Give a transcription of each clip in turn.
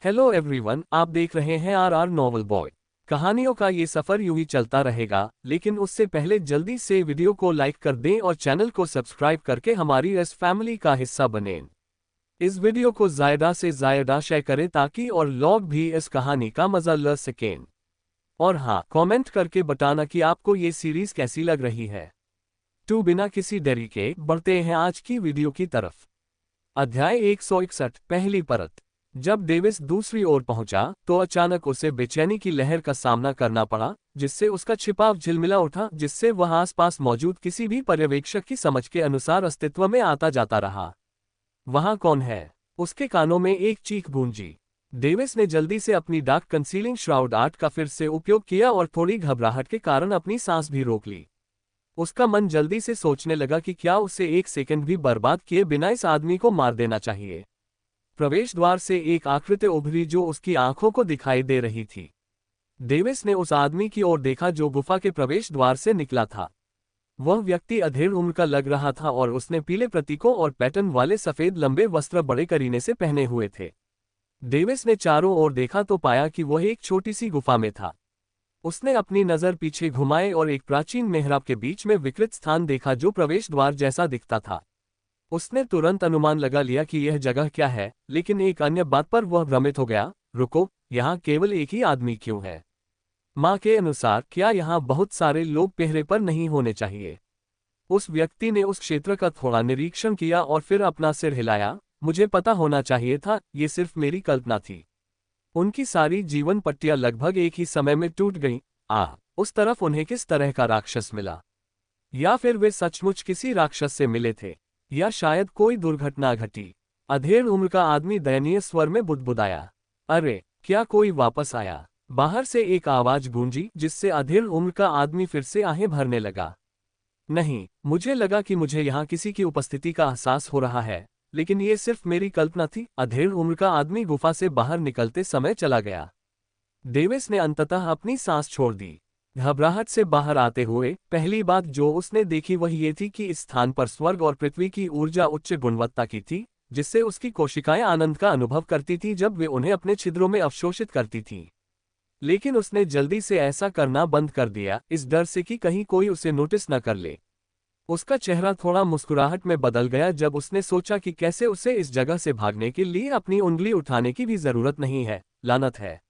Hello everyone, आप देख रहे हैं आर नॉवल बॉय। कहानियों का ये सफर यूं ही चलता रहेगा, लेकिन उससे पहले जल्दी से वीडियो को लाइक कर दें और चैनल को सब्सक्राइब करके हमारी इस फैमिली का हिस्सा बनें। इस वीडियो को ज़्यादा से ज़्यादा शेयर करें ताकि और लोग भी इस कहानी का मजा ले सकें। और हाँ, कमेंट करके बताना कि आपको ये सीरीज कैसी लग रही है। तो बिना किसी देरी के बढ़ते हैं आज की वीडियो की तरफ। अध्याय 161, पहली परत। जब डेविस दूसरी ओर पहुंचा तो अचानक उसे बेचैनी की लहर का सामना करना पड़ा, जिससे उसका छिपाव झिलमिला उठा, जिससे वह आसपास मौजूद किसी भी पर्यवेक्षक की समझ के अनुसार अस्तित्व में आता जाता रहा। वहां कौन है? उसके कानों में एक चीख गूंजी। डेविस ने जल्दी से अपनी डार्क कंसीलिंग श्राउड आर्ट का फिर से उपयोग किया और थोड़ी घबराहट के कारण अपनी सांस भी रोक ली। उसका मन जल्दी से सोचने लगा कि क्या उसे एक सेकंड भी बर्बाद किए बिना इस आदमी को मार देना चाहिए। प्रवेश द्वार से एक आकृति उभरी जो उसकी आंखों को दिखाई दे रही थी। डेविस ने उस आदमी की ओर देखा जो गुफा के प्रवेश द्वार से निकला था। वह व्यक्ति अधेड़ उम्र का लग रहा था और उसने पीले प्रतीकों और पैटर्न वाले सफेद लंबे वस्त्र बड़े करीने से पहने हुए थे। डेविस ने चारों ओर देखा तो पाया कि वह एक छोटी सी गुफा में था। उसने अपनी नजर पीछे घुमाए और एक प्राचीन मेहराब के बीच में विकृत स्थान देखा जो प्रवेश द्वार जैसा दिखता था। उसने तुरंत अनुमान लगा लिया कि यह जगह क्या है, लेकिन एक अन्य बात पर वह भ्रमित हो गया। रुको, यहाँ केवल एक ही आदमी क्यों है? माँ के अनुसार क्या यहाँ बहुत सारे लोग पहरे पर नहीं होने चाहिए? उस व्यक्ति ने उस क्षेत्र का थोड़ा निरीक्षण किया और फिर अपना सिर हिलाया। मुझे पता होना चाहिए था, ये सिर्फ मेरी कल्पना थी। उनकी सारी जीवन पट्टियां लगभग एक ही समय में टूट गईं। उस तरफ उन्हें किस तरह का राक्षस मिला? या फिर वे सचमुच किसी राक्षस से मिले थे? या शायद कोई दुर्घटना घटी? अधेड़ उम्र का आदमी दयनीय स्वर में बुदबुदाया। अरे, क्या कोई वापस आया? बाहर से एक आवाज गूंजी, जिससे अधेड़ उम्र का आदमी फिर से आहें भरने लगा। नहीं, मुझे लगा कि मुझे यहाँ किसी की उपस्थिति का एहसास हो रहा है, लेकिन ये सिर्फ मेरी कल्पना थी। अधेड़ उम्र का आदमी गुफा से बाहर निकलते समय चला गया। डेविस ने अंततः अपनी सांस छोड़ दी। घबराहट से बाहर आते हुए पहली बात जो उसने देखी वह ये थी कि इस स्थान पर स्वर्ग और पृथ्वी की ऊर्जा उच्च गुणवत्ता की थी, जिससे उसकी कोशिकाएं आनंद का अनुभव करती थीं जब वे उन्हें अपने छिद्रों में अवशोषित करती थीं। लेकिन उसने जल्दी से ऐसा करना बंद कर दिया, इस डर से कि कहीं कोई उसे नोटिस न कर ले। उसका चेहरा थोड़ा मुस्कुराहट में बदल गया जब उसने सोचा कि कैसे उसे इस जगह से भागने के लिए अपनी उंगली उठाने की भी जरूरत नहीं है। लानत है,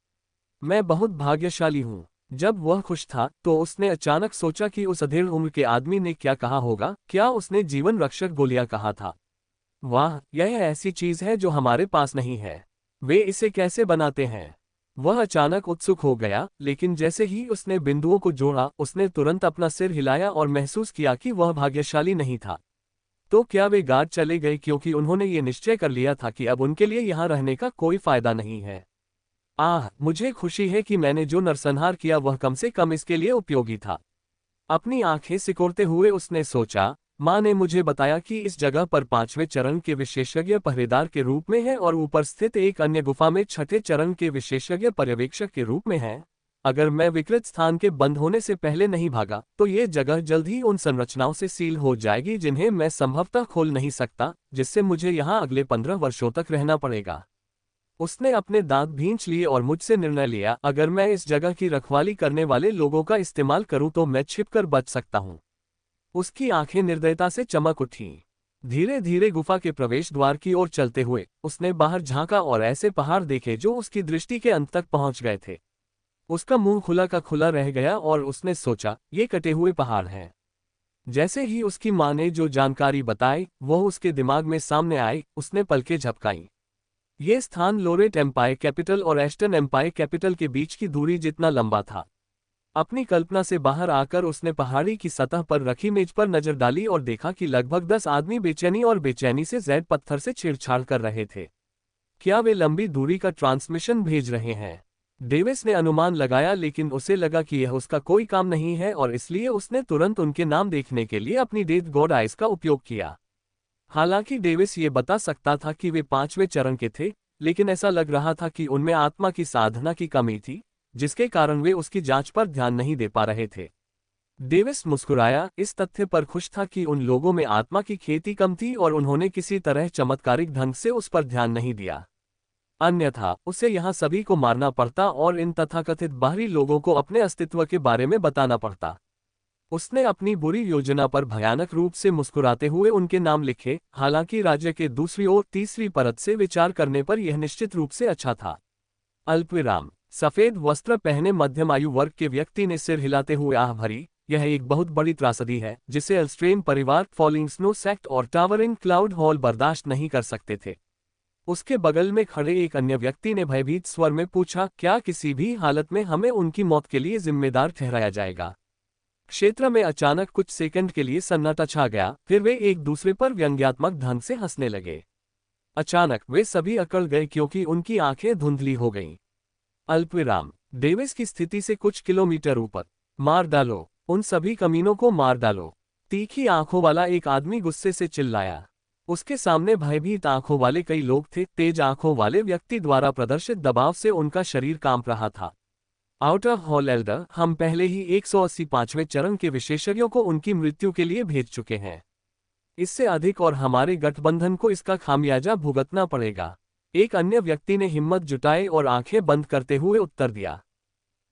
मैं बहुत भाग्यशाली हूँ। जब वह खुश था तो उसने अचानक सोचा कि उस अधेड़ उम्र के आदमी ने क्या कहा होगा। क्या उसने जीवन रक्षक गोलियां कहा था? वाह, यह ऐसी चीज है जो हमारे पास नहीं है। वे इसे कैसे बनाते हैं? वह अचानक उत्सुक हो गया, लेकिन जैसे ही उसने बिंदुओं को जोड़ा उसने तुरंत अपना सिर हिलाया और महसूस किया कि वह भाग्यशाली नहीं था। तो क्या वे गार्ड चले गए क्योंकि उन्होंने ये निश्चय कर लिया था कि अब उनके लिए यहाँ रहने का कोई फायदा नहीं है? मुझे खुशी है कि मैंने जो नरसंहार किया वह कम से कम इसके लिए उपयोगी था। अपनी आंखें सिकोड़ते हुए उसने सोचा, माँ ने मुझे बताया कि इस जगह पर 5वें चरण के विशेषज्ञ पहरेदार के रूप में है और ऊपर स्थित एक अन्य गुफा में 6ठे चरण के विशेषज्ञ पर्यवेक्षक के रूप में है। अगर मैं विकृत स्थान के बंद होने से पहले नहीं भागा तो ये जगह जल्द ही उन संरचनाओं से सील हो जाएगी जिन्हें मैं संभवतः खोल नहीं सकता, जिससे मुझे यहाँ अगले 15 वर्षों तक रहना पड़ेगा। उसने अपने दांत भींच लिए और मुझसे निर्णय लिया, अगर मैं इस जगह की रखवाली करने वाले लोगों का इस्तेमाल करूं तो मैं छिपकर बच सकता हूं। उसकी आंखें निर्दयता से चमक उठीं। धीरे धीरे गुफा के प्रवेश द्वार की ओर चलते हुए उसने बाहर झांका और ऐसे पहाड़ देखे जो उसकी दृष्टि के अंत तक पहुंच गए थे। उसका मुंह खुला का खुला रह गया और उसने सोचा, ये कटे हुए पहाड़ हैं। जैसे ही उसकी मां ने जो जानकारी बताई वह उसके दिमाग में सामने आई, उसने पलकें झपकाईं। ये स्थान लोरेट एम्पायर कैपिटल और एस्टर्न एम्पायर कैपिटल के बीच की दूरी जितना लंबा था। अपनी कल्पना से बाहर आकर उसने पहाड़ी की सतह पर रखी मेज पर नजर डाली और देखा कि लगभग 10 आदमी बेचैनी से जैद पत्थर से छेड़छाड़ कर रहे थे। क्या वे लंबी दूरी का ट्रांसमिशन भेज रहे हैं? डेविस ने अनुमान लगाया, लेकिन उसे लगा कि यह उसका कोई काम नहीं है और इसलिए उसने तुरंत उनके नाम देखने के लिए अपनी डेथ गॉड आइज का उपयोग किया। हालांकि डेविस ये बता सकता था कि वे 5वें चरण के थे, लेकिन ऐसा लग रहा था कि उनमें आत्मा की साधना की कमी थी, जिसके कारण वे उसकी जांच पर ध्यान नहीं दे पा रहे थे। डेविस मुस्कुराया, इस तथ्य पर खुश था कि उन लोगों में आत्मा की खेती कम थी और उन्होंने किसी तरह चमत्कारिक ढंग से उस पर ध्यान नहीं दिया। अन्यथा उसे यहाँ सभी को मारना पड़ता और इन तथाकथित बाहरी लोगों को अपने अस्तित्व के बारे में बताना पड़ता। उसने अपनी बुरी योजना पर भयानक रूप से मुस्कुराते हुए उनके नाम लिखे, हालांकि राज्य के दूसरी और तीसरी परत से विचार करने पर यह निश्चित रूप से अच्छा था। अल्पविराम। सफेद वस्त्र पहने मध्यम आयु वर्ग के व्यक्ति ने सिर हिलाते हुए आह भरी, यह एक बहुत बड़ी त्रासदी है जिसे एल्स्ट्रेन परिवार, फॉलिंग स्नो सेक्ट और टावरिंग क्लाउड हॉल बर्दाश्त नहीं कर सकते थे। उसके बगल में खड़े एक अन्य व्यक्ति ने भयभीत स्वर में पूछा, क्या किसी भी हालत में हमें उनकी मौत के लिए जिम्मेदार ठहराया जाएगा? क्षेत्र में अचानक कुछ सेकंड के लिए सन्नाटा छा गया, फिर वे एक दूसरे पर व्यंग्यात्मक ढंग से हंसने लगे। अचानक वे सभी अकड़ गए क्योंकि उनकी आंखें धुंधली हो गईं। अल्पविराम। डेविस की स्थिति से कुछ किलोमीटर ऊपर। मार डालो, उन सभी कमीनों को मार डालो, तीखी आंखों वाला एक आदमी गुस्से से चिल्लाया। उसके सामने भयभीत आंखों वाले कई लोग थे। तेज आंखों वाले व्यक्ति द्वारा प्रदर्शित दबाव से उनका शरीर कांप रहा था। आउटर हॉल एल्डर, हम पहले ही 185वें चरण के विशेषज्ञों को उनकी मृत्यु के लिए भेज चुके हैं। इससे अधिक और हमारे गठबंधन को इसका खामियाजा भुगतना पड़ेगा। एक अन्य व्यक्ति ने हिम्मत जुटाई और आंखें बंद करते हुए उत्तर दिया।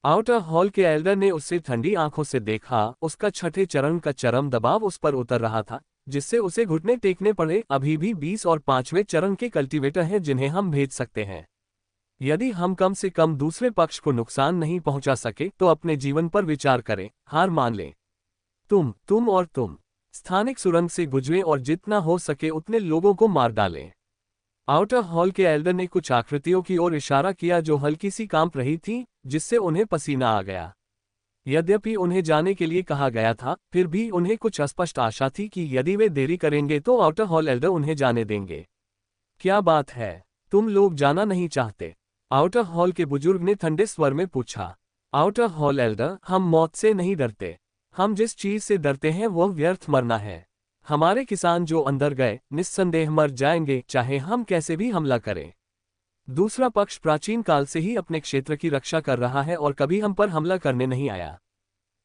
आउटर हॉल के एल्डर ने उससे ठंडी आंखों से देखा। उसका छठे चरण का चरम दबाव उस पर उतर रहा था, जिससे उसे घुटने टेकने पड़े। अभी भी 20 और 5वें चरण के कल्टीवेटर हैं जिन्हें हम भेज सकते हैं। यदि हम कम से कम दूसरे पक्ष को नुकसान नहीं पहुंचा सके तो अपने जीवन पर विचार करें, हार मान लें। तुम और तुम स्थानिक सुरंग से गुजरें और जितना हो सके उतने लोगों को मार डालें। आउटर हॉल के एल्डर ने कुछ आकृतियों की ओर इशारा किया जो हल्की सी कांप रही थी, जिससे उन्हें पसीना आ गया। यद्यपि उन्हें जाने के लिए कहा गया था, फिर भी उन्हें कुछ अस्पष्ट आशा थी कि यदि वे देरी करेंगे तो आउटर हॉल एल्डर उन्हें जाने देंगे। क्या बात है, तुम लोग जाना नहीं चाहते? आउटर हॉल के बुजुर्ग ने ठंडे स्वर में पूछा। आउटर हॉल एल्डर, हम मौत से नहीं डरते। हम जिस चीज से डरते हैं वह व्यर्थ मरना है। हमारे किसान जो अंदर गए निस्संदेह मर जाएंगे, चाहे हम कैसे भी हमला करें। दूसरा पक्ष प्राचीन काल से ही अपने क्षेत्र की रक्षा कर रहा है और कभी हम पर हमला करने नहीं आया।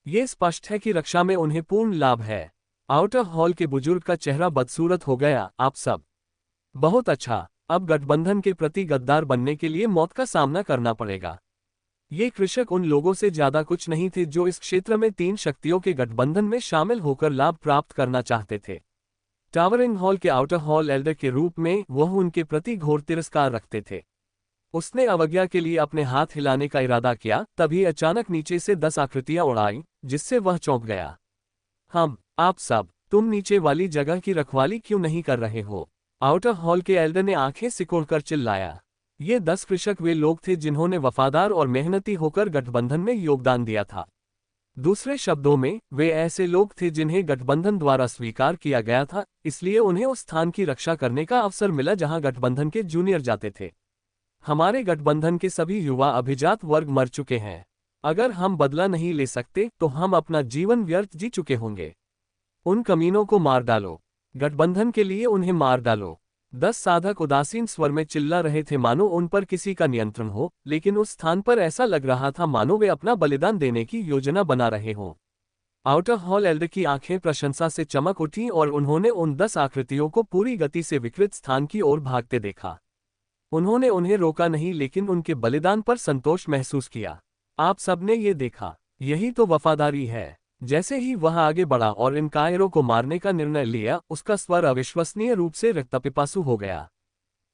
ये स्पष्ट है कि रक्षा में उन्हें पूर्ण लाभ है। आउटर हॉल के बुजुर्ग का चेहरा बदसूरत हो गया। आप सब बहुत अच्छा, अब गठबंधन के प्रति गद्दार बनने के लिए मौत का सामना करना पड़ेगा। ये कृषक उन लोगों से ज्यादा कुछ नहीं थे जो इस क्षेत्र में 3 शक्तियों के गठबंधन में शामिल होकर लाभ प्राप्त करना चाहते थे। टावरिंग हॉल के आउटर हॉल एल्डर के रूप में वह उनके प्रति घोर तिरस्कार रखते थे। उसने अवज्ञा के लिए अपने हाथ हिलाने का इरादा किया, तभी अचानक नीचे से 10 आकृतियां उड़ाईं, जिससे वह चौंक गया। आप सब, तुम नीचे वाली जगह की रखवाली क्यों नहीं कर रहे हो? आउटर हॉल के एल्डर ने आंखें सिकोड़कर चिल्लाया। ये 10 कृषक वे लोग थे जिन्होंने वफादार और मेहनती होकर गठबंधन में योगदान दिया था। दूसरे शब्दों में, वे ऐसे लोग थे जिन्हें गठबंधन द्वारा स्वीकार किया गया था, इसलिए उन्हें उस स्थान की रक्षा करने का अवसर मिला जहां गठबंधन के जूनियर जाते थे। हमारे गठबंधन के सभी युवा अभिजात वर्ग मर चुके हैं। अगर हम बदला नहीं ले सकते तो हम अपना जीवन व्यर्थ जी चुके होंगे। उन कमीनों को मार डालो, गठबंधन के लिए उन्हें मार डालो। 10 साधक उदासीन स्वर में चिल्ला रहे थे, मानो उन पर किसी का नियंत्रण हो, लेकिन उस स्थान पर ऐसा लग रहा था मानो वे अपना बलिदान देने की योजना बना रहे हों। आउटर हॉल एल्डर की आंखें प्रशंसा से चमक उठीं और उन्होंने उन 10 आकृतियों को पूरी गति से विकृत स्थान की ओर भागते देखा। उन्होंने उन्हें रोका नहीं, लेकिन उनके बलिदान पर संतोष महसूस किया। आप सबने ये देखा, यही तो वफादारी है। जैसे ही वह आगे बढ़ा और इन कायरों को मारने का निर्णय लिया, उसका स्वर अविश्वसनीय रूप से रक्तपिपासु हो गया।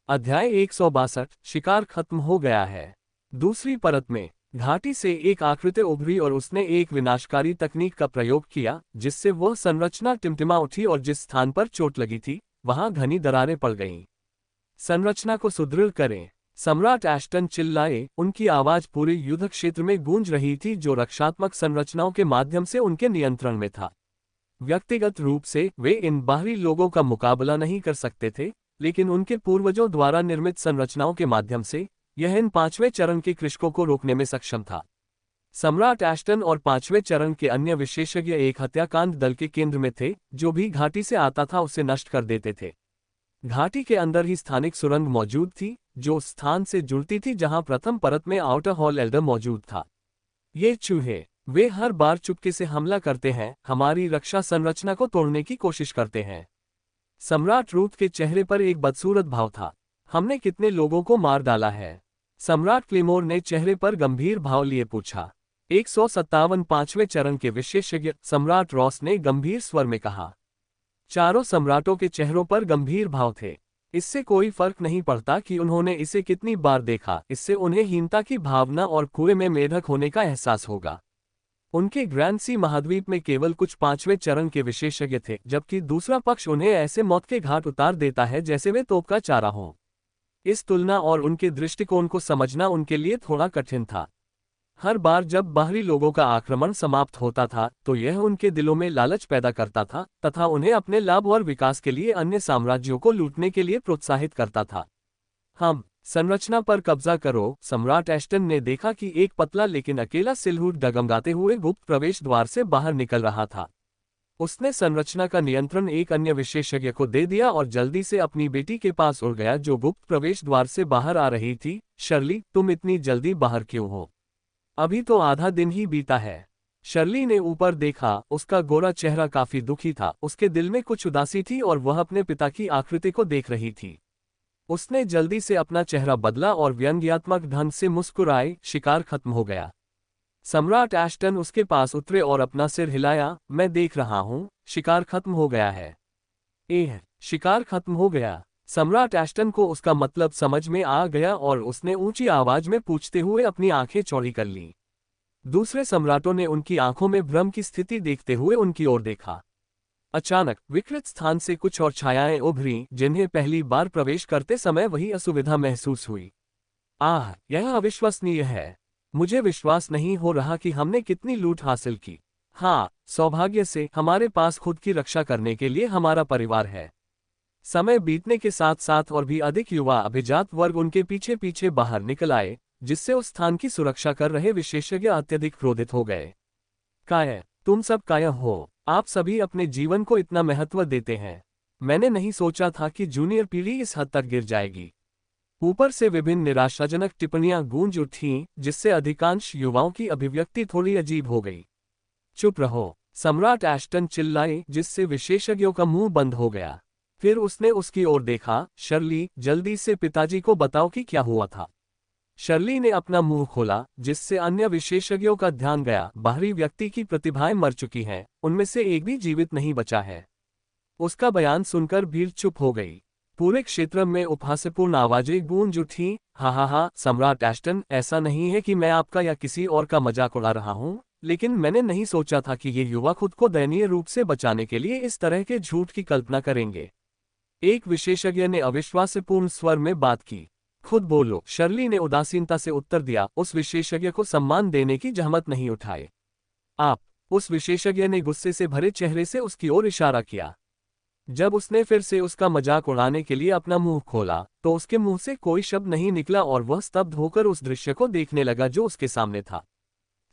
अध्याय 162, शिकार खत्म हो गया है। दूसरी परत में घाटी से एक आकृति उभरी और उसने एक विनाशकारी तकनीक का प्रयोग किया, जिससे वह संरचना टिमटिमा उठी और जिस स्थान पर चोट लगी थी वहां घनी दरारें पड़ गईं। संरचना को सुदृढ़ करें, सम्राट एस्टन चिल्लाए। उनकी आवाज पूरे युद्ध क्षेत्र में गूंज रही थी जो रक्षात्मक संरचनाओं के माध्यम से उनके नियंत्रण में था। व्यक्तिगत रूप से वे इन बाहरी लोगों का मुकाबला नहीं कर सकते थे, लेकिन उनके पूर्वजों द्वारा निर्मित संरचनाओं के माध्यम से यह इन 5वें चरण के कृषकों को रोकने में सक्षम था। सम्राट एस्टन और 5वें चरण के अन्य विशेषज्ञ एक हत्याकांड दल के केंद्र में थे, जो भी घाटी से आता था उसे नष्ट कर देते थे। घाटी के अंदर ही स्थानिक सुरंग मौजूद थी, जो उस स्थान से जुड़ती थी जहां प्रथम परत में आउटर हॉल एल्डर मौजूद था। ये चूहे, वे हर बार चुपके से हमला करते हैं, हमारी रक्षा संरचना को तोड़ने की कोशिश करते हैं। सम्राट रूथ के चेहरे पर एक बदसूरत भाव था। हमने कितने लोगों को मार डाला है? सम्राट क्लेमोर ने चेहरे पर गंभीर भाव लिए पूछा। 157 पांचवें चरण के विशेषज्ञ सम्राट रॉस ने गंभीर स्वर में कहा। चारों सम्राटों के चेहरों पर गंभीर भाव थे। इससे कोई फर्क नहीं पड़ता कि उन्होंने इसे कितनी बार देखा, इससे उन्हें हीनता की भावना और कुएं में मेढक होने का एहसास होगा। उनके ग्रैंड सी महाद्वीप में केवल कुछ पांचवें चरण के विशेषज्ञ थे, जबकि दूसरा पक्ष उन्हें ऐसे मौत के घाट उतार देता है जैसे वे तोप का चारा हों। इस तुलना और उनके दृष्टिकोण को समझना उनके लिए थोड़ा कठिन था। हर बार जब बाहरी लोगों का आक्रमण समाप्त होता था तो यह उनके दिलों में लालच पैदा करता था तथा उन्हें अपने लाभ और विकास के लिए अन्य साम्राज्यों को लूटने के लिए प्रोत्साहित करता था। हम संरचना पर कब्जा करो। सम्राट एस्टन ने देखा कि एक पतला लेकिन अकेला सिलहूट डगमगाते हुए गुप्त प्रवेश द्वार से बाहर निकल रहा था। उसने संरचना का नियंत्रण एक अन्य विशेषज्ञ को दे दिया और जल्दी से अपनी बेटी के पास उड़ गया जो गुप्त प्रवेश द्वार से बाहर आ रही थी। शर्ली, तुम इतनी जल्दी बाहर क्यों हो? अभी तो आधा दिन ही बीता है। शर्ली ने ऊपर देखा। उसका गोरा चेहरा काफी दुखी था। उसके दिल में कुछ उदासी थी और वह अपने पिता की आकृति को देख रही थी। उसने जल्दी से अपना चेहरा बदला और व्यंग्यात्मक ढंग से मुस्कुराई। शिकार खत्म हो गया। सम्राट एस्टन उसके पास उतरे और अपना सिर हिलाया। मैं देख रहा हूं, शिकार खत्म हो गया है। शिकार खत्म हो गया। सम्राट एस्टन को उसका मतलब समझ में आ गया और उसने ऊंची आवाज में पूछते हुए अपनी आंखें चौड़ी कर लीं। दूसरे सम्राटों ने उनकी आंखों में भ्रम की स्थिति देखते हुए उनकी ओर देखा। अचानक विकृत स्थान से कुछ और छायाएं उभरीं, जिन्हें पहली बार प्रवेश करते समय वही असुविधा महसूस हुई। यह अविश्वसनीय है। मुझे विश्वास नहीं हो रहा कि हमने कितनी लूट हासिल की। हाँ, सौभाग्य से हमारे पास खुद की रक्षा करने के लिए हमारा परिवार है। समय बीतने के साथ साथ और भी अधिक युवा अभिजात वर्ग उनके पीछे पीछे बाहर निकल आए, जिससे उस स्थान की सुरक्षा कर रहे विशेषज्ञ अत्यधिक क्रोधित हो गए। काय, तुम सब काय हो? आप सभी अपने जीवन को इतना महत्व देते हैं। मैंने नहीं सोचा था कि जूनियर पीढ़ी इस हद तक गिर जाएगी। ऊपर से विभिन्न निराशाजनक टिप्पणियां गूंज उठीं, जिससे अधिकांश युवाओं की अभिव्यक्ति थोड़ी अजीब हो गई। चुप रहो, सम्राट एस्टन चिल्लाए, जिससे विशेषज्ञों का मुंह बंद हो गया। फिर उसने उसकी ओर देखा। शर्ली, जल्दी से पिताजी को बताओ कि क्या हुआ था। शर्ली ने अपना मुंह खोला, जिससे अन्य विशेषज्ञों का ध्यान गया। बाहरी व्यक्ति की प्रतिभाएं मर चुकी हैं, उनमें से एक भी जीवित नहीं बचा है। उसका बयान सुनकर भीड़ चुप हो गई। पूरे क्षेत्र में उपहासपूर्ण आवाजें गूंज उठीं। हा, सम्राट एस्टन, ऐसा नहीं है कि मैं आपका या किसी और का मजाक उड़ा रहा हूं, लेकिन मैंने नहीं सोचा था कि ये युवा खुद को दयनीय रूप से बचाने के लिए इस तरह के झूठ की कल्पना करेंगे। एक विशेषज्ञ ने अविश्वासपूर्ण स्वर में बात की। खुद बोलो, शर्ली ने उदासीनता से उत्तर दिया। उस विशेषज्ञ को सम्मान देने की जहमत नहीं उठाए। आप, उस विशेषज्ञ ने गुस्से से भरे चेहरे से उसकी ओर इशारा किया। जब उसने फिर से उसका मजाक उड़ाने के लिए अपना मुंह खोला, तो उसके मुंह से कोई शब्द नहीं निकला और वह स्तब्ध होकर उस दृश्य को देखने लगा जो उसके सामने था।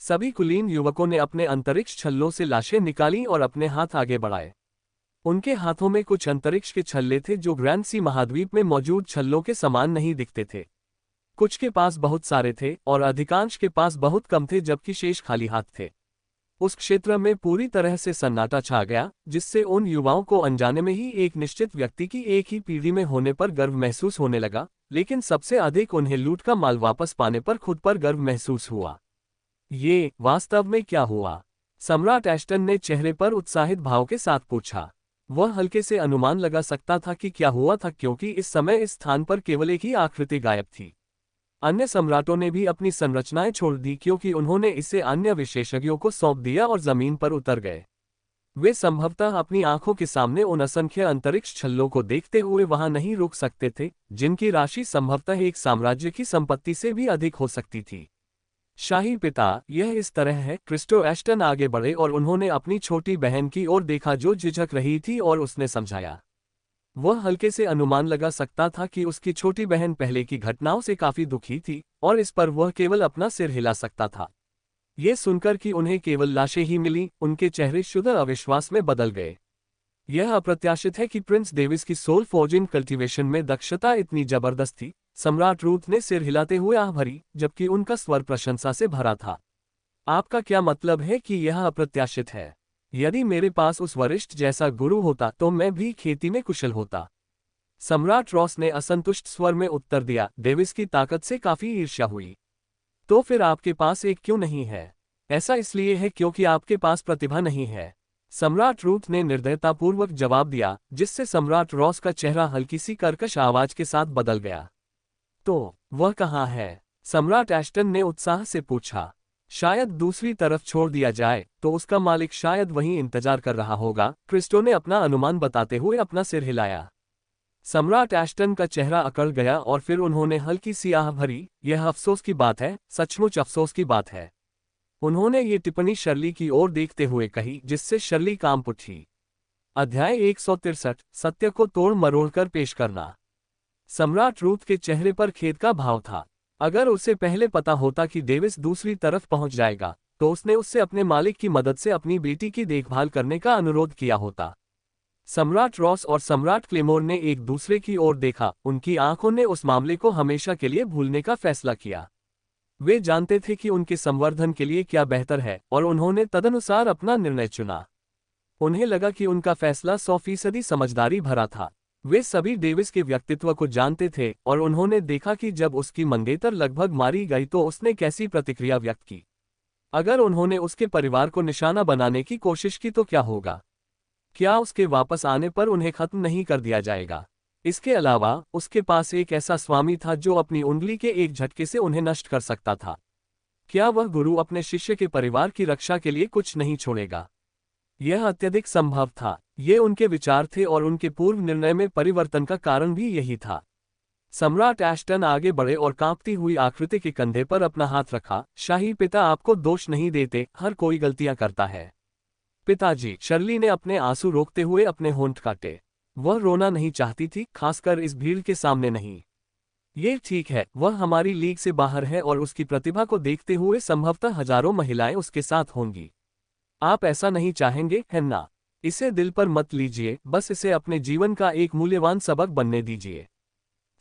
सभी कुलीन युवकों ने अपने अंतरिक्ष छल्लों से लाशें निकाली और अपने हाथ आगे बढ़ाए। उनके हाथों में कुछ अंतरिक्ष के छल्ले थे जो ग्रैंड सी महाद्वीप में मौजूद छल्लों के समान नहीं दिखते थे। कुछ के पास बहुत सारे थे और अधिकांश के पास बहुत कम थे, जबकि शेष खाली हाथ थे। उस क्षेत्र में पूरी तरह से सन्नाटा छा गया, जिससे उन युवाओं को अनजाने में ही एक निश्चित व्यक्ति की एक ही पीढ़ी में होने पर गर्व महसूस होने लगा, लेकिन सबसे अधिक उन्हें लूट का माल वापस पाने पर खुद पर गर्व महसूस हुआ। ये वास्तव में क्या हुआ? सम्राट एस्टन ने चेहरे पर उत्साहित भाव के साथ पूछा। वह हल्के से अनुमान लगा सकता था कि क्या हुआ था, क्योंकि इस समय इस स्थान पर केवल एक ही आकृति गायब थी। अन्य सम्राटों ने भी अपनी संरचनाएं छोड़ दी, क्योंकि उन्होंने इसे अन्य विशेषज्ञों को सौंप दिया और जमीन पर उतर गए। वे संभवतः अपनी आंखों के सामने उन असंख्य अंतरिक्ष छल्लों को देखते हुए वहां नहीं रुक सकते थे, जिनकी राशि संभवतः एक साम्राज्य की संपत्ति से भी अधिक हो सकती थी। शाही पिता, यह इस तरह है। क्रिस्टो एस्टन आगे बढ़े और उन्होंने अपनी छोटी बहन की ओर देखा जो झिझक रही थी, और उसने समझाया। वह हल्के से अनुमान लगा सकता था कि उसकी छोटी बहन पहले की घटनाओं से काफी दुखी थी, और इस पर वह केवल अपना सिर हिला सकता था। ये सुनकर कि उन्हें केवल लाशें ही मिली, उनके चेहरे शुद्ध अविश्वास में बदल गए। यह अप्रत्याशित है कि प्रिंस डेविस की सोल फॉर्जिंग कल्टीवेशन में दक्षता इतनी जबरदस्त थी। सम्राट रूथ ने सिर हिलाते हुए आह भरी, जबकि उनका स्वर प्रशंसा से भरा था। आपका क्या मतलब है कि यह अप्रत्याशित है? यदि मेरे पास उस वरिष्ठ जैसा गुरु होता तो मैं भी खेती में कुशल होता। सम्राट रॉस ने असंतुष्ट स्वर में उत्तर दिया, डेविस की ताकत से काफी ईर्ष्या हुई। तो फिर आपके पास एक क्यों नहीं है? ऐसा इसलिए है क्योंकि आपके पास प्रतिभा नहीं है, सम्राट रूथ ने निर्दयतापूर्वक जवाब दिया, जिससे सम्राट रॉस का चेहरा हल्की सी कर्कश आवाज के साथ बदल गया। तो वह कहाँ है? सम्राट एस्टन ने उत्साह से पूछा। शायद दूसरी तरफ छोड़ दिया जाए तो उसका मालिक शायद वहीं इंतजार कर रहा होगा, क्रिस्टो ने अपना अनुमान बताते हुए अपना सिर हिलाया। सम्राट एस्टन का चेहरा अकड़ गया और फिर उन्होंने हल्की सी आह भरी, यह अफसोस की बात है, सचमुच अफसोस की बात है। उन्होंने ये टिप्पणी शर्ली की ओर देखते हुए कही, जिससे शर्ली कांप उठी। अध्याय 163, सत्य को तोड़ मरोड़ कर पेश करना। सम्राट रूथ के चेहरे पर खेद का भाव था। अगर उसे पहले पता होता कि डेविस दूसरी तरफ पहुंच जाएगा, तो उसने उससे अपने मालिक की मदद से अपनी बेटी की देखभाल करने का अनुरोध किया होता। सम्राट रॉस और सम्राट क्लेमोर ने एक दूसरे की ओर देखा, उनकी आंखों ने उस मामले को हमेशा के लिए भूलने का फैसला किया। वे जानते थे कि उनके संवर्धन के लिए क्या बेहतर है और उन्होंने तदनुसार अपना निर्णय चुना। उन्हें लगा कि उनका फैसला 100% समझदारी भरा था। वे सभी डेविस के व्यक्तित्व को जानते थे और उन्होंने देखा कि जब उसकी मंगेतर लगभग मारी गई तो उसने कैसी प्रतिक्रिया व्यक्त की। अगर उन्होंने उसके परिवार को निशाना बनाने की कोशिश की तो क्या होगा? क्या उसके वापस आने पर उन्हें खत्म नहीं कर दिया जाएगा? इसके अलावा उसके पास एक ऐसा स्वामी था जो अपनी उंगली के एक झटके से उन्हें नष्ट कर सकता था। क्या वह गुरु अपने शिष्य के परिवार की रक्षा के लिए कुछ नहीं छोड़ेगा? यह अत्यधिक संभव था। ये उनके विचार थे और उनके पूर्व निर्णय में परिवर्तन का कारण भी यही था। सम्राट एस्टन आगे बढ़े और कांपती हुई आकृति के कंधे पर अपना हाथ रखा। शाही पिता आपको दोष नहीं देते, हर कोई गलतियां करता है। पिताजी, शर्ली ने अपने आंसू रोकते हुए अपने होंठ काटे। वह रोना नहीं चाहती थी, खासकर इस भीड़ के सामने नहीं। ये ठीक है, वह हमारी लीग से बाहर है और उसकी प्रतिभा को देखते हुए संभवतः हजारों महिलाएं उसके साथ होंगी। आप ऐसा नहीं चाहेंगे, है ना? इसे दिल पर मत लीजिए, बस इसे अपने जीवन का एक मूल्यवान सबक बनने दीजिए।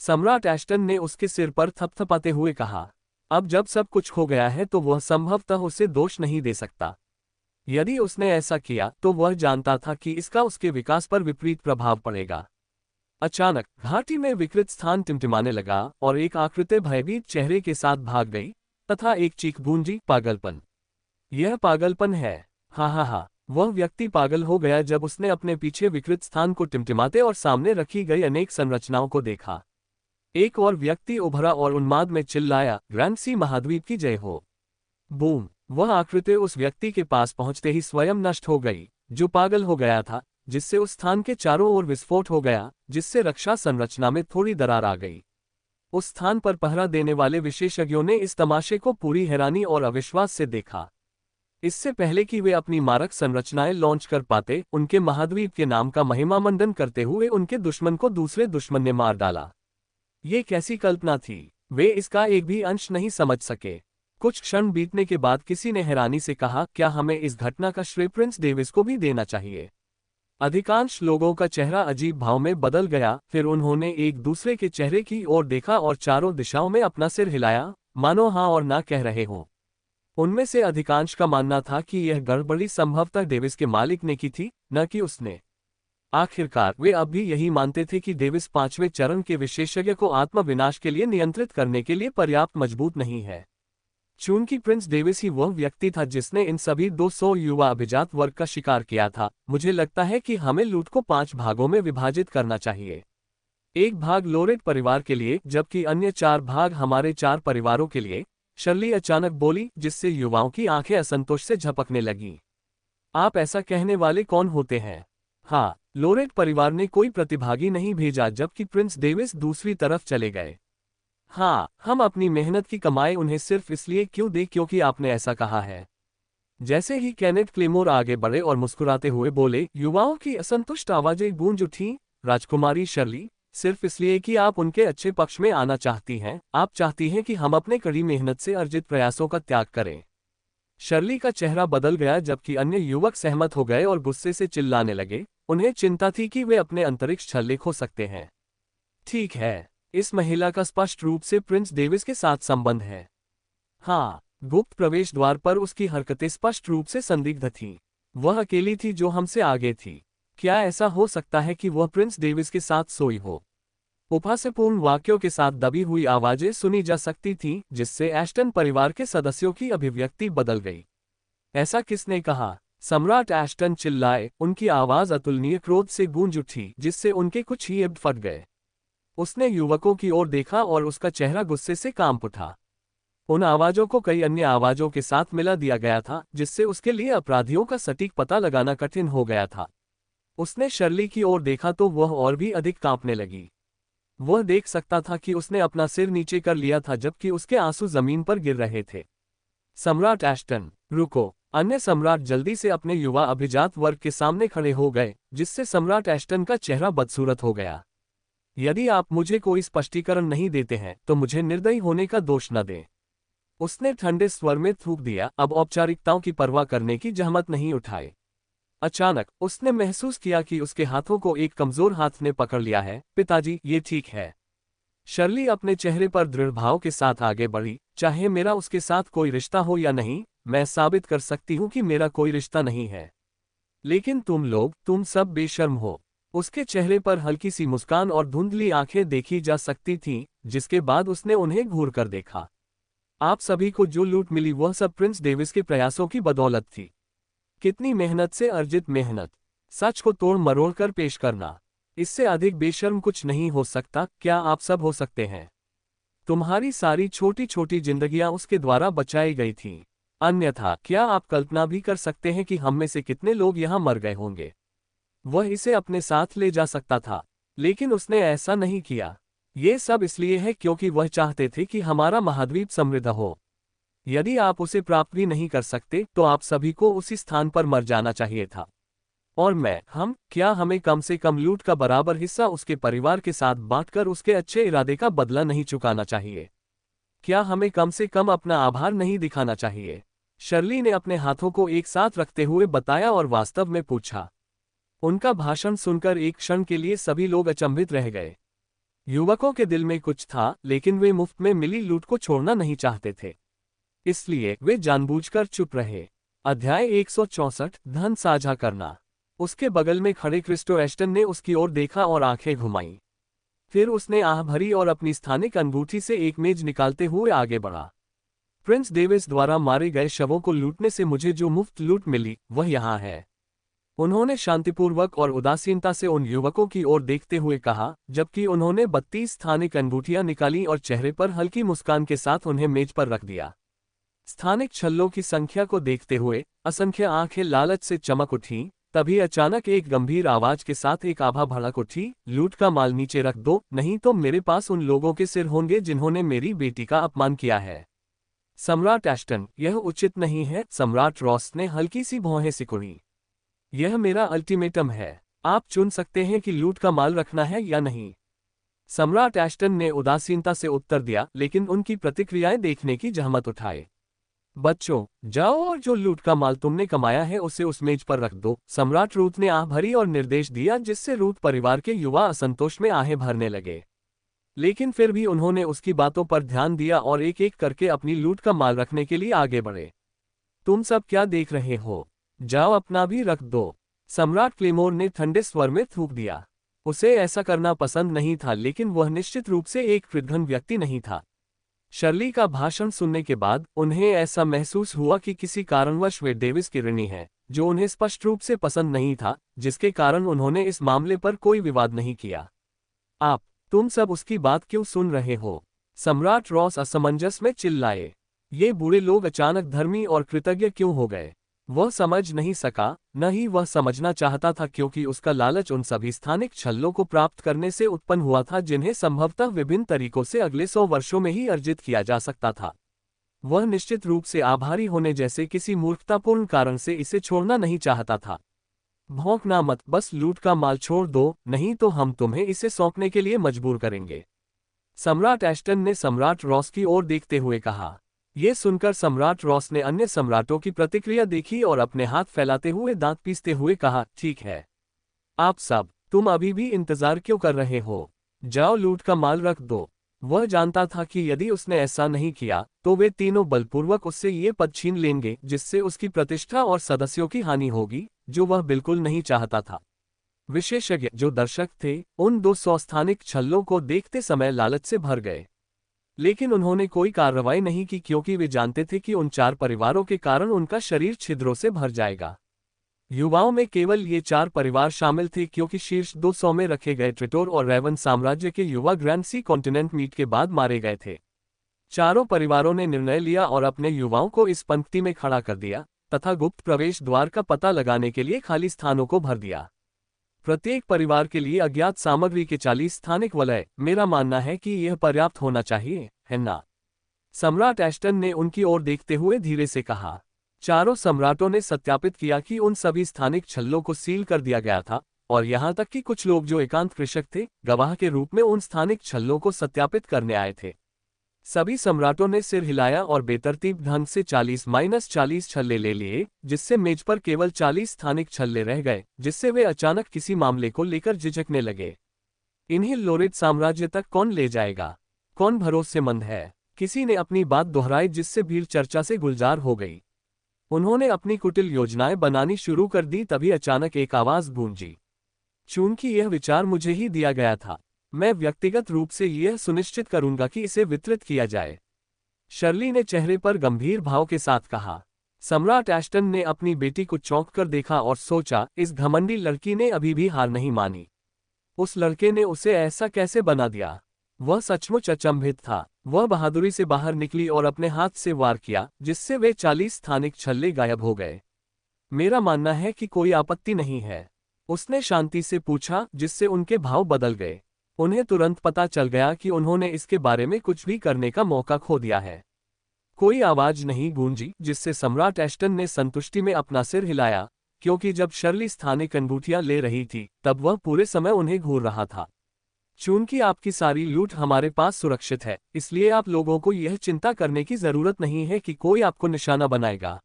सम्राट एस्टन ने उसके सिर पर थपथपाते हुए कहा। अब जब सब कुछ खो गया है तो वह संभवतः उसे दोष नहीं दे सकता। यदि उसने ऐसा किया तो वह जानता था कि इसका उसके विकास पर विपरीत प्रभाव पड़ेगा। अचानक घाटी में विकृत स्थान टिमटिमाने लगा और एक आकृति भयभीत चेहरे के साथ भाग गई तथा एक चीख गूंजी, पागलपन। यह पागलपन है। हा, वह व्यक्ति पागल हो गया जब उसने अपने पीछे विकृत स्थान को टिमटिमाते और सामने रखी गई अनेक संरचनाओं को देखा। एक और व्यक्ति उभरा और उन्माद में चिल्लाया, ग्रैंड सी महाद्वीप की जय हो। बूम! वह आकृति उस व्यक्ति के पास पहुंचते ही स्वयं नष्ट हो गई, जो पागल हो गया था, जिससे उस स्थान के चारों ओर विस्फोट हो गया, जिससे रक्षा संरचना में थोड़ी दरार आ गई। उस स्थान पर पहरा देने वाले विशेषज्ञों ने इस तमाशे को पूरी हैरानी और अविश्वास से देखा। इससे पहले कि वे अपनी मारक संरचनाएं लॉन्च कर पाते, उनके महाद्वीप के नाम का महिमामंडन करते हुए उनके दुश्मन को दूसरे दुश्मन ने मार डाला। ये कैसी कल्पना थी? वे इसका एक भी अंश नहीं समझ सके। कुछ क्षण बीतने के बाद किसी ने हैरानी से कहा, क्या हमें इस घटना का श्रेय प्रिंस डेविस को भी देना चाहिए? अधिकांश लोगों का चेहरा अजीब भाव में बदल गया, फिर उन्होंने एक दूसरे के चेहरे की ओर देखा और चारों दिशाओं में अपना सिर हिलाया, मानो हाँ और ना कह रहे हों। उनमें से अधिकांश का मानना था कि यह गड़बड़ी संभवतः डेविस के मालिक ने की थी, न कि उसने। आखिरकार वे अब भी यही मानते थे कि डेविस 5वें चरण के विशेषज्ञ को आत्मविनाश के लिए नियंत्रित करने के लिए पर्याप्त मजबूत नहीं है। चूंकि प्रिंस डेविस ही वह व्यक्ति था जिसने इन सभी 200 युवा अभिजात वर्ग का शिकार किया था, मुझे लगता है कि हमें लूट को 5 भागों में विभाजित करना चाहिए। एक भाग लोरेट परिवार के लिए, जबकि अन्य 4 भाग हमारे 4 परिवारों के लिए, शर्ली अचानक बोली, जिससे युवाओं की आंखें असंतोष से झपकने लगीं। आप ऐसा कहने वाले कौन होते हैं? हाँ, लोरेट परिवार ने कोई प्रतिभागी नहीं भेजा जबकि प्रिंस डेविस दूसरी तरफ चले गए। हाँ, हम अपनी मेहनत की कमाई उन्हें सिर्फ इसलिए क्यों दें क्योंकि आपने ऐसा कहा है। जैसे ही केनेथ क्लेमोर आगे बढ़े और मुस्कुराते हुए बोले, युवाओं की असंतुष्ट आवाजें गूंज उठीं। राजकुमारी शर्ली, सिर्फ इसलिए कि आप उनके अच्छे पक्ष में आना चाहती हैं, आप चाहती हैं कि हम अपने कड़ी मेहनत से अर्जित प्रयासों का त्याग करें। शर्ली का चेहरा बदल गया जबकि अन्य युवक सहमत हो गए और गुस्से से चिल्लाने लगे। उन्हें चिंता थी कि वे अपने अंतरिक्ष छल्ले खो सकते हैं। ठीक है, इस महिला का स्पष्ट रूप से प्रिंस डेविस के साथ संबंध है। हाँ, गुप्त प्रवेश द्वार पर उसकी हरकतें स्पष्ट रूप से संदिग्ध थीं। वह अकेली थी जो हमसे आगे थी। क्या ऐसा हो सकता है कि वह प्रिंस डेविस के साथ सोई हो? उपहासपूर्ण वाक्यों के साथ दबी हुई आवाजें सुनी जा सकती थीं, जिससे एश्टन परिवार के सदस्यों की अभिव्यक्ति बदल गई। ऐसा किसने कहा? सम्राट एश्टन चिल्लाए, उनकी आवाज अतुलनीय क्रोध से गूंज उठी, जिससे उनके कुछ ही इब्ड फट गए। उसने युवकों की ओर देखा और उसका चेहरा गुस्से से कांप उठा। उन आवाजों को कई अन्य आवाजों के साथ मिला दिया गया था, जिससे उसके लिए अपराधियों का सटीक पता लगाना कठिन हो गया था। उसने शर्ली की ओर देखा तो वह और भी अधिक कांपने लगी। वह देख सकता था कि उसने अपना सिर नीचे कर लिया था, जबकि उसके आंसू जमीन पर गिर रहे थे। सम्राट एश्टन, रुको! अन्य सम्राट जल्दी से अपने युवा अभिजात वर्ग के सामने खड़े हो गए, जिससे सम्राट एश्टन का चेहरा बदसूरत हो गया। यदि आप मुझे कोई स्पष्टीकरण नहीं देते हैं तो मुझे निर्दयी होने का दोष न दें। उसने ठंडे स्वर में थूक दिया, अब औपचारिकताओं की परवाह करने की जहमत नहीं उठाए। अचानक उसने महसूस किया कि उसके हाथों को एक कमजोर हाथ ने पकड़ लिया है। पिताजी, ये ठीक है। शर्ली अपने चेहरे पर दृढ़ भाव के साथ आगे बढ़ी, चाहे मेरा उसके साथ कोई रिश्ता हो या नहीं, मैं साबित कर सकती हूँ कि मेरा कोई रिश्ता नहीं है। लेकिन तुम सब बेशर्म हो। उसके चेहरे पर हल्की सी मुस्कान और धुंधली आंखें देखी जा सकती थीं, जिसके बाद उसने उन्हें घूर कर देखा। आप सभी को जो लूट मिली वह सब प्रिंस डेविस के प्रयासों की बदौलत थी। कितनी मेहनत से अर्जित मेहनत, सच को तोड़ मरोड़ कर पेश करना, इससे अधिक बेशर्म कुछ नहीं हो सकता। क्या आप सब हो सकते हैं? तुम्हारी सारी छोटी छोटी जिंदगियां उसके द्वारा बचाई गई थीं। अन्यथा क्या आप कल्पना भी कर सकते हैं कि हम में से कितने लोग यहां मर गए होंगे? वह इसे अपने साथ ले जा सकता था, लेकिन उसने ऐसा नहीं किया। ये सब इसलिए है क्योंकि वह चाहते थे कि हमारा महाद्वीप समृद्ध हो। यदि आप उसे प्राप्त भी नहीं कर सकते तो आप सभी को उसी स्थान पर मर जाना चाहिए था। और क्या हमें कम से कम लूट का बराबर हिस्सा उसके परिवार के साथ बांटकर उसके अच्छे इरादे का बदला नहीं चुकाना चाहिए? क्या हमें कम से कम अपना आभार नहीं दिखाना चाहिए? शर्ली ने अपने हाथों को एक साथ रखते हुए बताया और वास्तव में पूछा। उनका भाषण सुनकर एक क्षण के लिए सभी लोग अचंभित रह गए। युवकों के दिल में कुछ था, लेकिन वे मुफ्त में मिली लूट को छोड़ना नहीं चाहते थे, इसलिए वे जानबूझकर चुप रहे। अध्याय 164, धन साझा करना। उसके बगल में खड़े क्रिस्टो एश्टन ने उसकी ओर देखा और आंखें घुमाईं। फिर उसने आह भरी और अपनी स्थानिक अंगूठी से एक मेज निकालते हुए आगे बढ़ा। प्रिंस डेविस द्वारा मारे गए शवों को लूटने से मुझे जो मुफ्त लूट मिली वह यहाँ है। उन्होंने शांतिपूर्वक और उदासीनता से उन युवकों की ओर देखते हुए कहा, जबकि उन्होंने 32 स्थानिक अंगूठियां निकाली और चेहरे पर हल्की मुस्कान के साथ उन्हें मेज पर रख दिया। स्थानिक छल्लों की संख्या को देखते हुए असंख्य आंखें लालच से चमक उठीं। तभी अचानक एक गंभीर आवाज के साथ एक आभा भड़क उठी, लूट का माल नीचे रख दो, नहीं तो मेरे पास उन लोगों के सिर होंगे जिन्होंने मेरी बेटी का अपमान किया है। सम्राट एश्टन, यह उचित नहीं है। सम्राट रॉस ने हल्की सी भौहें सिकुड़ी। यह मेरा अल्टीमेटम है। आप चुन सकते हैं कि लूट का माल रखना है या नहीं। सम्राट एश्टन ने उदासीनता से उत्तर दिया, लेकिन उनकी प्रतिक्रियाएं देखने की जहमत उठाए। बच्चों, जाओ और जो लूट का माल तुमने कमाया है उसे उस मेज पर रख दो। सम्राट रूथ ने आह भरी और निर्देश दिया, जिससे रूथ परिवार के युवा असंतोष में आहें भरने लगे। लेकिन फिर भी उन्होंने उसकी बातों पर ध्यान दिया और एक एक करके अपनी लूट का माल रखने के लिए आगे बढ़े। तुम सब क्या देख रहे हो? जाओ अपना भी रख दो। सम्राट क्लेमोर ने ठंडे स्वर में थूक दिया। उसे ऐसा करना पसंद नहीं था, लेकिन वह निश्चित रूप से एक कृतघ्न व्यक्ति नहीं था। शर्ली का भाषण सुनने के बाद उन्हें ऐसा महसूस हुआ कि किसी कारणवश वे डेविस की ऋणी हैं, जो उन्हें स्पष्ट रूप से पसंद नहीं था, जिसके कारण उन्होंने इस मामले पर कोई विवाद नहीं किया। तुम सब उसकी बात क्यों सुन रहे हो? सम्राट रॉस असमंजस में चिल्लाए। ये बूढ़े लोग अचानक धर्मी और कृतज्ञ क्यों हो गए? वह समझ नहीं सका, न ही वह समझना चाहता था, क्योंकि उसका लालच उन सभी स्थानिक छल्लों को प्राप्त करने से उत्पन्न हुआ था जिन्हें संभवतः विभिन्न तरीकों से अगले 100 वर्षों में ही अर्जित किया जा सकता था। वह निश्चित रूप से आभारी होने जैसे किसी मूर्खतापूर्ण कारण से इसे छोड़ना नहीं चाहता था। भौंकना मत, बस लूट का माल छोड़ दो, नहीं तो हम तुम्हें इसे सौंपने के लिए मजबूर करेंगे। सम्राट एश्टन ने सम्राट रॉस की ओर देखते हुए कहा। यह सुनकर सम्राट रॉस ने अन्य सम्राटों की प्रतिक्रिया देखी और अपने हाथ फैलाते हुए दांत पीसते हुए कहा, ठीक है। आप सब, तुम अभी भी इंतजार क्यों कर रहे हो? जाओ लूट का माल रख दो। वह जानता था कि यदि उसने ऐसा नहीं किया तो वे तीनों बलपूर्वक उससे ये पद छीन लेंगे, जिससे उसकी प्रतिष्ठा और सदस्यों की हानि होगी, जो वह बिल्कुल नहीं चाहता था। विशेषज्ञ जो दर्शक थे, उन 200 स्थानिक छल्लों को देखते समय लालच से भर गए। लेकिन उन्होंने कोई कार्रवाई नहीं की क्योंकि वे जानते थे कि उन 4 परिवारों के कारण उनका शरीर छिद्रों से भर जाएगा। युवाओं में केवल ये 4 परिवार शामिल थे क्योंकि शीर्ष 200 में रखे गए ट्रिटोर और रेवन साम्राज्य के युवा ग्रैंड सी कॉन्टिनेंट मीट के बाद मारे गए थे। चारों परिवारों ने निर्णय लिया और अपने युवाओं को इस पंक्ति में खड़ा कर दिया तथा गुप्त प्रवेश द्वार का पता लगाने के लिए खाली स्थानों को भर दिया। प्रत्येक परिवार के लिए अज्ञात सामग्री के 40 स्थानिक वलय। मेरा मानना है कि यह पर्याप्त होना चाहिए, है ना? सम्राट एस्टन ने उनकी ओर देखते हुए धीरे से कहा। चारों सम्राटों ने सत्यापित किया कि उन सभी स्थानिक छल्लों को सील कर दिया गया था, और यहां तक कि कुछ लोग जो एकांत कृषक थे, गवाह के रूप में उन स्थानिक छल्लों को सत्यापित करने आए थे। सभी सम्राटों ने सिर हिलाया और बेतरतीब ढंग से 40-40 छल्ले ले लिए, जिससे मेज पर केवल 40 स्थानिक छल्ले रह गए, जिससे वे अचानक किसी मामले को लेकर झिझकने लगे। इन्हें लोरेट साम्राज्य तक कौन ले जाएगा? कौन भरोसेमंद है? किसी ने अपनी बात दोहराई जिससे भीड़ चर्चा से गुलजार हो गई। उन्होंने अपनी कुटिल योजनाएं बनानी शुरू कर दी। तभी अचानक एक आवाज गूंजी। चूंकि यह विचार मुझे ही दिया गया था, मैं व्यक्तिगत रूप से यह सुनिश्चित करूंगा कि इसे वितरित किया जाए। शर्ली ने चेहरे पर गंभीर भाव के साथ कहा। सम्राट एस्टन ने अपनी बेटी को चौंक कर देखा और सोचा, इस घमंडी लड़की ने अभी भी हार नहीं मानी। उस लड़के ने उसे ऐसा कैसे बना दिया? वह सचमुच अचंभित था। वह बहादुरी से बाहर निकली और अपने हाथ से वार किया, जिससे वे 40 स्थानिक छल्ले गायब हो गए। मेरा मानना है कि कोई आपत्ति नहीं है, उसने शांति से पूछा, जिससे उनके भाव बदल गए। उन्हें तुरंत पता चल गया कि उन्होंने इसके बारे में कुछ भी करने का मौका खो दिया है। कोई आवाज नहीं गूंजी, जिससे सम्राट एस्टन ने संतुष्टि में अपना सिर हिलाया, क्योंकि जब शर्ली स्थानिक अंगूठियां ले रही थी, तब वह पूरे समय उन्हें घूर रहा था। चूंकि आपकी सारी लूट हमारे पास सुरक्षित है, इसलिए आप लोगों को यह चिंता करने की जरूरत नहीं है कि कोई आपको निशाना बनाएगा।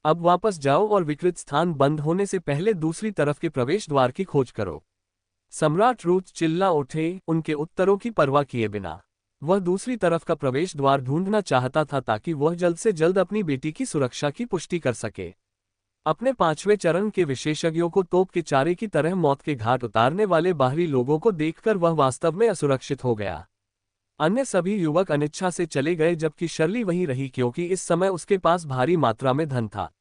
अब वापस जाओ और विकृत स्थान बंद होने से पहले दूसरी तरफ के प्रवेश द्वार की खोज करो। सम्राट रूथ चिल्ला उठे, उनके उत्तरों की परवाह किए बिना। वह दूसरी तरफ का प्रवेश द्वार ढूंढना चाहता था ताकि वह जल्द से जल्द अपनी बेटी की सुरक्षा की पुष्टि कर सके। अपने 5वें चरण के विशेषज्ञों को तोप के चारे की तरह मौत के घाट उतारने वाले बाहरी लोगों को देखकर वह वास्तव में असुरक्षित हो गया। अन्य सभी युवक अनिच्छा से चले गए जबकि शर्ली वहीं रही क्योंकि इस समय उसके पास भारी मात्रा में धन था।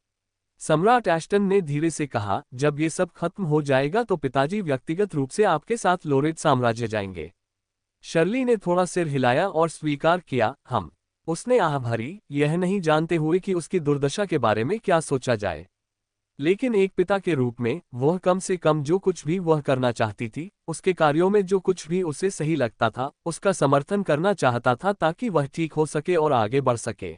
सम्राट एस्टन ने धीरे से कहा, जब ये सब खत्म हो जाएगा तो पिताजी व्यक्तिगत रूप से आपके साथ लोरेट साम्राज्य जाएंगे। शर्ली ने थोड़ा सिर हिलाया और स्वीकार किया, हम। उसने आह भरी, यह नहीं जानते हुए कि उसकी दुर्दशा के बारे में क्या सोचा जाए। लेकिन एक पिता के रूप में वह कम से कम जो कुछ भी वह करना चाहती थी, उसके कार्यों में जो कुछ भी उसे सही लगता था, उसका समर्थन करना चाहता था ताकि वह ठीक हो सके और आगे बढ़ सके।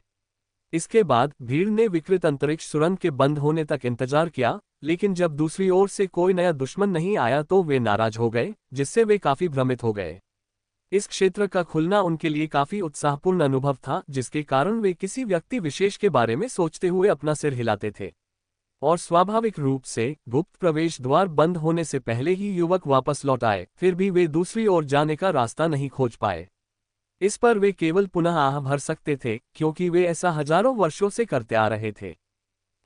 इसके बाद भीड़ ने विकृत अंतरिक्ष सुरंग के बंद होने तक इंतजार किया, लेकिन जब दूसरी ओर से कोई नया दुश्मन नहीं आया तो वे नाराज हो गए, जिससे वे काफी भ्रमित हो गए। इस क्षेत्र का खुलना उनके लिए काफी उत्साहपूर्ण अनुभव था, जिसके कारण वे किसी व्यक्ति विशेष के बारे में सोचते हुए अपना सिर हिलाते थे। और स्वाभाविक रूप से गुप्त प्रवेश द्वार बंद होने से पहले ही युवक वापस लौट आए, फिर भी वे दूसरी ओर जाने का रास्ता नहीं खोज पाए। इस पर वे केवल पुनः आह भर सकते थे, क्योंकि वे ऐसा हजारों वर्षों से करते आ रहे थे।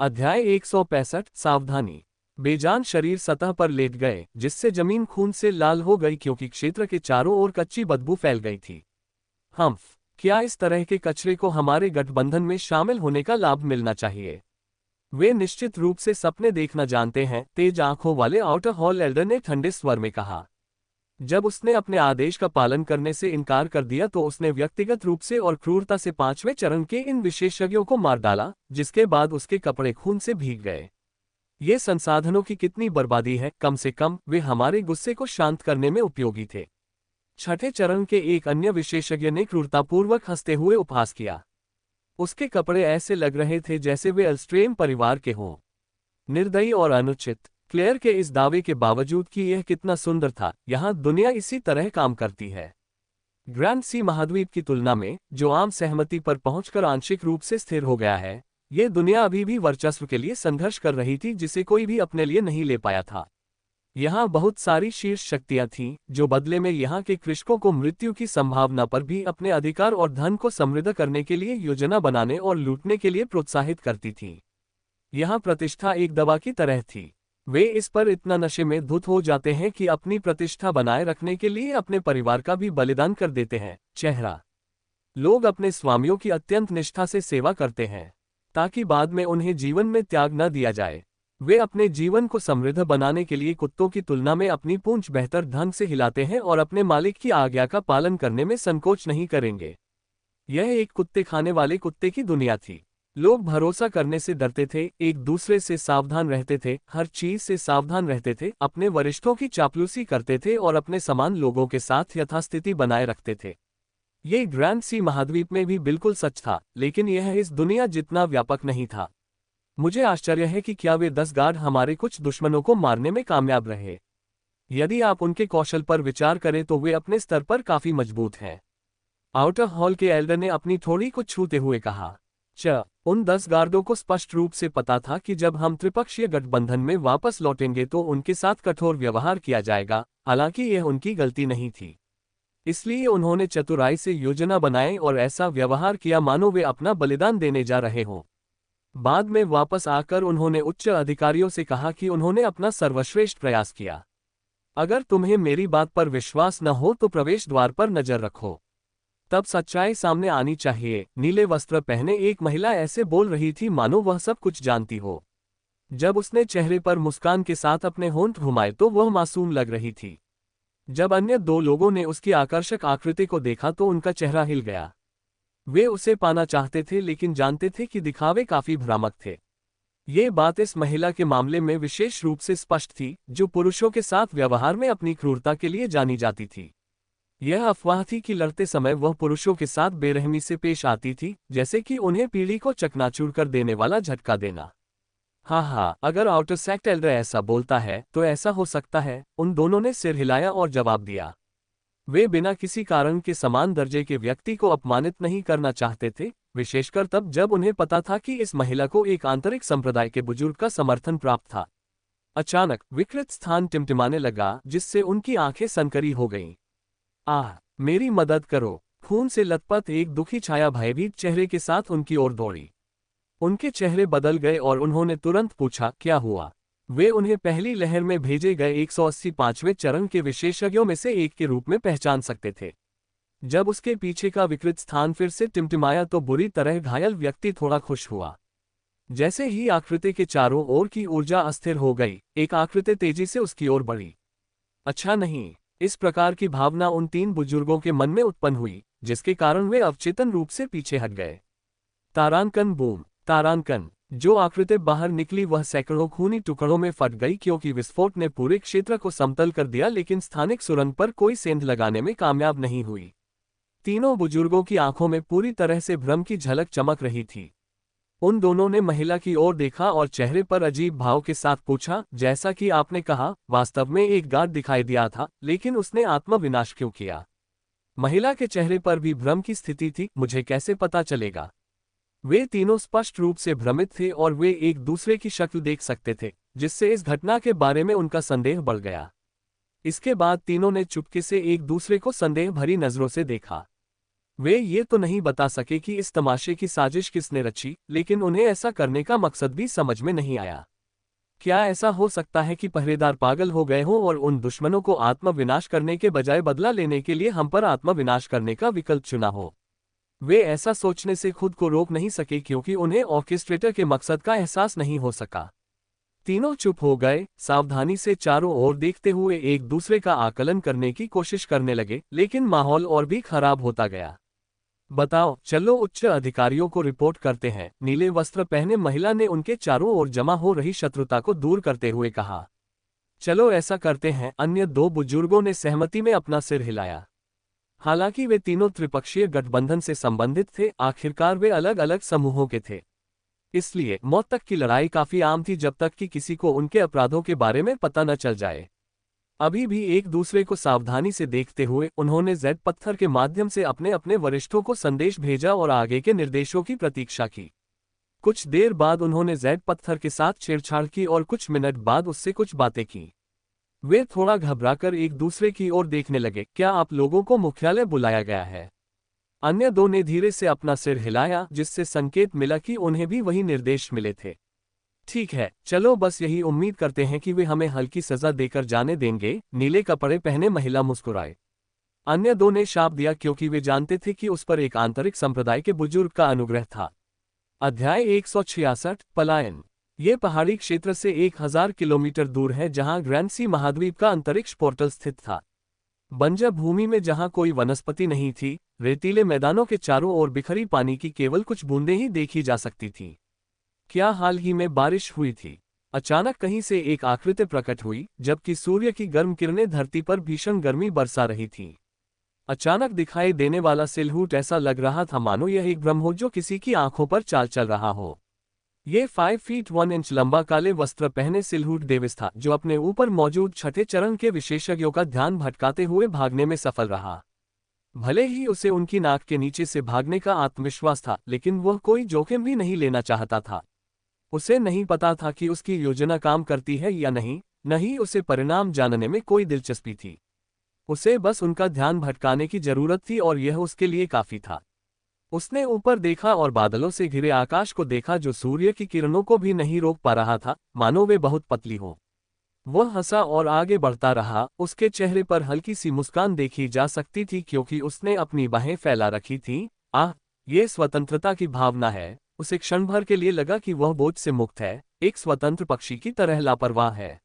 अध्याय 165 सावधानी। बेजान शरीर सतह पर लेट गए, जिससे जमीन खून से लाल हो गई क्योंकि क्षेत्र के चारों ओर कच्ची बदबू फैल गई थी। क्या इस तरह के कचरे को हमारे गठबंधन में शामिल होने का लाभ मिलना चाहिए? वे निश्चित रूप से सपने देखना जानते हैं, तेज आंखों वाले आउटर हॉल एल्डर ने ठंडे स्वर में कहा। जब उसने अपने आदेश का पालन करने से इनकार कर दिया तो उसने व्यक्तिगत रूप से और क्रूरता से 5वें चरण के इन विशेषज्ञों को मार डाला, जिसके बाद उसके कपड़े खून से भीग गए। ये संसाधनों की कितनी बर्बादी है, कम से कम वे हमारे गुस्से को शांत करने में उपयोगी थे। 6ठे चरण के एक अन्य विशेषज्ञ ने क्रूरतापूर्वक हंसते हुए उपहास किया। उसके कपड़े ऐसे लग रहे थे जैसे वे अल्स्ट्रेम परिवार के हों। निर्दयी और अनुचित। क्लेयर के इस दावे के बावजूद कि यह कितना सुंदर था, यहाँ दुनिया इसी तरह काम करती है। ग्रैंड सी महाद्वीप की तुलना में, जो आम सहमति पर पहुंचकर आंशिक रूप से स्थिर हो गया है, ये दुनिया अभी भी वर्चस्व के लिए संघर्ष कर रही थी जिसे कोई भी अपने लिए नहीं ले पाया था। यहाँ बहुत सारी शीर्ष शक्तियां थीं, जो बदले में यहाँ के कृषकों को मृत्यु की संभावना पर भी अपने अधिकार और धन को समृद्ध करने के लिए योजना बनाने और लूटने के लिए प्रोत्साहित करती थीं। यहाँ प्रतिष्ठा एक दवा की तरह थी। वे इस पर इतना नशे में धुत हो जाते हैं कि अपनी प्रतिष्ठा बनाए रखने के लिए अपने परिवार का भी बलिदान कर देते हैं। चेहरा। लोग अपने स्वामियों की अत्यंत निष्ठा से सेवा करते हैं ताकि बाद में उन्हें जीवन में त्याग न दिया जाए। वे अपने जीवन को समृद्ध बनाने के लिए कुत्तों की तुलना में अपनी पूंछ बेहतर ढंग से हिलाते हैं और अपने मालिक की आज्ञा का पालन करने में संकोच नहीं करेंगे। यह एक कुत्ते खाने वाले कुत्ते की दुनिया थी। लोग भरोसा करने से डरते थे, एक दूसरे से सावधान रहते थे, हर चीज से सावधान रहते थे, अपने वरिष्ठों की चापलूसी करते थे और अपने समान लोगों के साथ यथास्थिति बनाए रखते थे। ये ग्रैंड सी महाद्वीप में भी बिल्कुल सच था, लेकिन यह इस दुनिया जितना व्यापक नहीं था। मुझे आश्चर्य है कि क्या वे 10 गार्ड हमारे कुछ दुश्मनों को मारने में कामयाब रहे। यदि आप उनके कौशल पर विचार करें तो वे अपने स्तर पर काफी मजबूत हैं। आउटर हॉल के एल्डर ने अपनी थोड़ी को छूते हुए कहा। उन 10 गार्डों को स्पष्ट रूप से पता था कि जब हम त्रिपक्षीय गठबंधन में वापस लौटेंगे तो उनके साथ कठोर व्यवहार किया जाएगा, हालांकि यह उनकी गलती नहीं थी। इसलिए उन्होंने चतुराई से योजना बनाई और ऐसा व्यवहार किया मानो वे अपना बलिदान देने जा रहे हों। बाद में वापस आकर उन्होंने उच्च अधिकारियों से कहा कि उन्होंने अपना सर्वश्रेष्ठ प्रयास किया। अगर तुम्हें मेरी बात पर विश्वास न हो तो प्रवेश द्वार पर नजर रखो, तब सच्चाई सामने आनी चाहिए। नीले वस्त्र पहने एक महिला ऐसे बोल रही थी मानो वह सब कुछ जानती हो। जब उसने चेहरे पर मुस्कान के साथ अपने होंठ घुमाए तो वह मासूम लग रही थी। जब अन्य 2 लोगों ने उसकी आकर्षक आकृति को देखा तो उनका चेहरा हिल गया। वे उसे पाना चाहते थे लेकिन जानते थे कि दिखावे काफी भ्रामक थे। ये बात इस महिला के मामले में विशेष रूप से स्पष्ट थी, जो पुरुषों के साथ व्यवहार में अपनी क्रूरता के लिए जानी जाती थी। यह अफवाह थी कि लड़ते समय वह पुरुषों के साथ बेरहमी से पेश आती थी, जैसे कि उन्हें पीढ़ी को चकनाचूर कर देने वाला झटका देना। हाँ, अगर आउटर सेक्ट एल्डर ऐसा बोलता है तो ऐसा हो सकता है। उन दोनों ने सिर हिलाया और जवाब दिया। वे बिना किसी कारण के समान दर्जे के व्यक्ति को अपमानित नहीं करना चाहते थे, विशेषकर तब जब उन्हें पता था कि इस महिला को एक आंतरिक संप्रदाय के बुजुर्ग का समर्थन प्राप्त था। अचानक विकृत स्थान टिमटिमाने लगा, जिससे उनकी आंखें सनकरी हो गईं। मेरी मदद करो। खून से लथपथ एक दुखी छाया भयभीत चेहरे के साथ उनकी ओर दौड़ी। उनके चेहरे बदल गए और उन्होंने तुरंत पूछा, क्या हुआ? वे उन्हें पहली लहर में भेजे गए 185वें चरण के विशेषज्ञों में से एक के रूप में पहचान सकते थे। जब उसके पीछे का विकृत स्थान फिर से टिमटिमाया तो बुरी तरह घायल व्यक्ति थोड़ा खुश हुआ। जैसे ही आकृति के चारों ओर की ऊर्जा अस्थिर हो गई, एक आकृति तेजी से उसकी ओर बढ़ी। अच्छा नहीं, इस प्रकार की भावना उन 3 बुजुर्गों के मन में उत्पन्न हुई, जिसके कारण वे अवचेतन रूप से पीछे हट गए। तारांकन बूम। तारांकन। जो आकृति बाहर निकली वह सैकड़ों खूनी टुकड़ों में फट गई क्योंकि विस्फोट ने पूरे क्षेत्र को समतल कर दिया, लेकिन स्थानिक सुरंग पर कोई सेंध लगाने में कामयाब नहीं हुई। तीनों बुजुर्गों की आंखों में पूरी तरह से भ्रम की झलक चमक रही थी। उन दोनों ने महिला की ओर देखा और चेहरे पर अजीब भाव के साथ पूछा, जैसा कि आपने कहा, वास्तव में एक गार्ड दिखाई दिया था, लेकिन उसने आत्मविनाश क्यों किया? महिला के चेहरे पर भी भ्रम की स्थिति थी। मुझे कैसे पता चलेगा? वे तीनों स्पष्ट रूप से भ्रमित थे और वे एक दूसरे की शक्ल देख सकते थे, जिससे इस घटना के बारे में उनका संदेह बढ़ गया। इसके बाद तीनों ने चुपके से एक दूसरे को संदेह भरी नजरों से देखा। वे ये तो नहीं बता सके कि इस तमाशे की साजिश किसने रची, लेकिन उन्हें ऐसा करने का मकसद भी समझ में नहीं आया। क्या ऐसा हो सकता है कि पहरेदार पागल हो गए हों और उन दुश्मनों को आत्मविनाश करने के बजाय बदला लेने के लिए हम पर आत्मविनाश करने का विकल्प चुना हो? वे ऐसा सोचने से खुद को रोक नहीं सके क्योंकि उन्हें ऑर्केस्ट्रेटर के मकसद का एहसास नहीं हो सका। तीनों चुप हो गए, सावधानी से चारों ओर देखते हुए एक दूसरे का आकलन करने की कोशिश करने लगे, लेकिन माहौल और भी खराब होता गया। बताओ, चलो उच्च अधिकारियों को रिपोर्ट करते हैं, नीले वस्त्र पहने महिला ने उनके चारों ओर जमा हो रही शत्रुता को दूर करते हुए कहा। चलो ऐसा करते हैं, अन्य 2 बुजुर्गों ने सहमति में अपना सिर हिलाया। हालांकि वे तीनों त्रिपक्षीय गठबंधन से संबंधित थे, आखिरकार वे अलग अलग समूहों के थे। इसलिए मौत तक की लड़ाई काफी आम थी जब तक कि किसी को उनके अपराधों के बारे में पता न चल जाए। अभी भी एक दूसरे को सावधानी से देखते हुए उन्होंने जेड पत्थर के माध्यम से अपने अपने वरिष्ठों को संदेश भेजा और आगे के निर्देशों की प्रतीक्षा की। कुछ देर बाद उन्होंने जेड पत्थर के साथ छेड़छाड़ की और कुछ मिनट बाद उससे कुछ बातें की। वे थोड़ा घबराकर एक दूसरे की ओर देखने लगे। क्या आप लोगों को मुख्यालय बुलाया गया है? अन्य 2 ने धीरे से अपना सिर हिलाया, जिससे संकेत मिला कि उन्हें भी वही निर्देश मिले थे। ठीक है, चलो बस यही उम्मीद करते हैं कि वे हमें हल्की सजा देकर जाने देंगे। नीले कपड़े पहने महिला मुस्कुराए। अन्य दो ने शाप दिया क्योंकि वे जानते थे कि उस पर एक आंतरिक संप्रदाय के बुजुर्ग का अनुग्रह था। अध्याय 166 पलायन। ये पहाड़ी क्षेत्र से 1000 किलोमीटर दूर है जहां ग्रैंड सी महाद्वीप का अंतरिक्ष पोर्टल स्थित था। बंजर भूमि में जहां कोई वनस्पति नहीं थी, रेतीले मैदानों के चारों ओर बिखरी पानी की केवल कुछ बूंदें ही देखी जा सकती थीं। क्या हाल ही में बारिश हुई थी? अचानक कहीं से एक आकृति प्रकट हुई, जबकि सूर्य की गर्म किरणें धरती पर भीषण गर्मी बरसा रही थीं। अचानक दिखाई देने वाला सिलहूट ऐसा लग रहा था मानो यह एक ब्रह्म हो जो किसी की आंखों पर चाल चल रहा हो। ये 5 फीट 1 इंच लंबा काले वस्त्र पहने सिलहूट डेविस था, जो अपने ऊपर मौजूद छठे चरण के विशेषज्ञों का ध्यान भटकाते हुए भागने में सफल रहा। भले ही उसे उनकी नाक के नीचे से भागने का आत्मविश्वास था, लेकिन वह कोई जोखिम भी नहीं लेना चाहता था। उसे नहीं पता था कि उसकी योजना काम करती है या नहीं, न ही उसे परिणाम जानने में कोई दिलचस्पी थी। उसे बस उनका ध्यान भटकाने की जरूरत थी और यह उसके लिए काफी था। उसने ऊपर देखा और बादलों से घिरे आकाश को देखा जो सूर्य की किरणों को भी नहीं रोक पा रहा था, मानो वे बहुत पतली हो। वह हंसा और आगे बढ़ता रहा। उसके चेहरे पर हल्की सी मुस्कान देखी जा सकती थी क्योंकि उसने अपनी बाहें फैला रखी थीं। आह, ये स्वतंत्रता की भावना है। उसे क्षण भर के लिए लगा कि वह बोझ से मुक्त है, एक स्वतंत्र पक्षी की तरह लापरवाह है।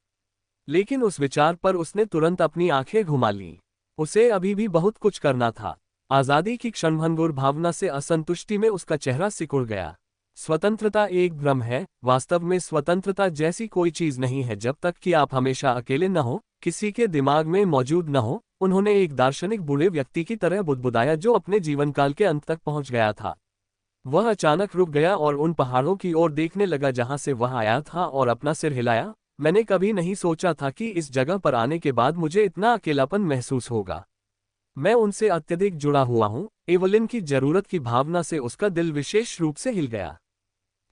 लेकिन उस विचार पर उसने तुरंत अपनी आंखें घुमा लीं। उसे अभी भी बहुत कुछ करना था। आजादी की क्षणभंगुर भावना से असंतुष्टि में उसका चेहरा सिकुड़ गया। स्वतंत्रता एक भ्रम है, वास्तव में स्वतंत्रता जैसी कोई चीज नहीं है जब तक कि आप हमेशा अकेले न हो, किसी के दिमाग में मौजूद न हो। उन्होंने एक दार्शनिक बूढ़े व्यक्ति की तरह बुदबुदाया जो अपने जीवनकाल के अंत तक पहुंच गया था। वह अचानक रुक गया और उन पहाड़ों की ओर देखने लगा जहां से वह आया था और अपना सिर हिलाया। मैंने कभी नहीं सोचा था कि इस जगह पर आने के बाद मुझे इतना अकेलापन महसूस होगा। मैं उनसे अत्यधिक जुड़ा हुआ हूं। एवलिन की जरूरत की भावना से उसका दिल विशेष रूप से हिल गया।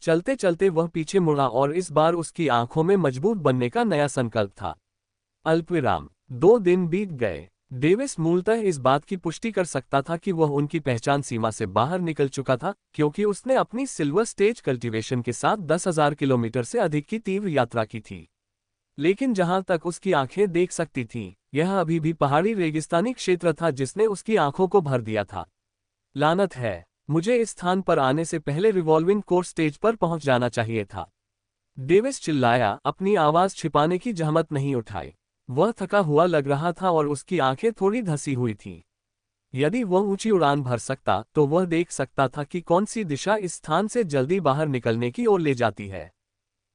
चलते चलते वह पीछे मुड़ा और इस बार उसकी आंखों में मजबूत बनने का नया संकल्प था। अल्पविराम। 2 दिन बीत गए। डेविस मूलतः इस बात की पुष्टि कर सकता था कि वह उनकी पहचान सीमा से बाहर निकल चुका था, क्योंकि उसने अपनी सिल्वर स्टेज कल्टीवेशन के साथ 10,000 किलोमीटर से अधिक की तीव्र यात्रा की थी। लेकिन जहां तक उसकी आंखें देख सकती थीं, यह अभी भी पहाड़ी रेगिस्तानी क्षेत्र था जिसने उसकी आंखों को भर दिया था। लानत है, मुझे इस स्थान पर आने से पहले रिवॉल्विंग कोर स्टेज पर पहुंच जाना चाहिए था। डेविस चिल्लाया, अपनी आवाज छिपाने की जहमत नहीं उठाई। वह थका हुआ लग रहा था और उसकी आंखें थोड़ी धंसी हुई थीं। यदि वह ऊंची उड़ान भर सकता तो वह देख सकता था कि कौन सी दिशा इस स्थान से जल्दी बाहर निकलने की ओर ले जाती है।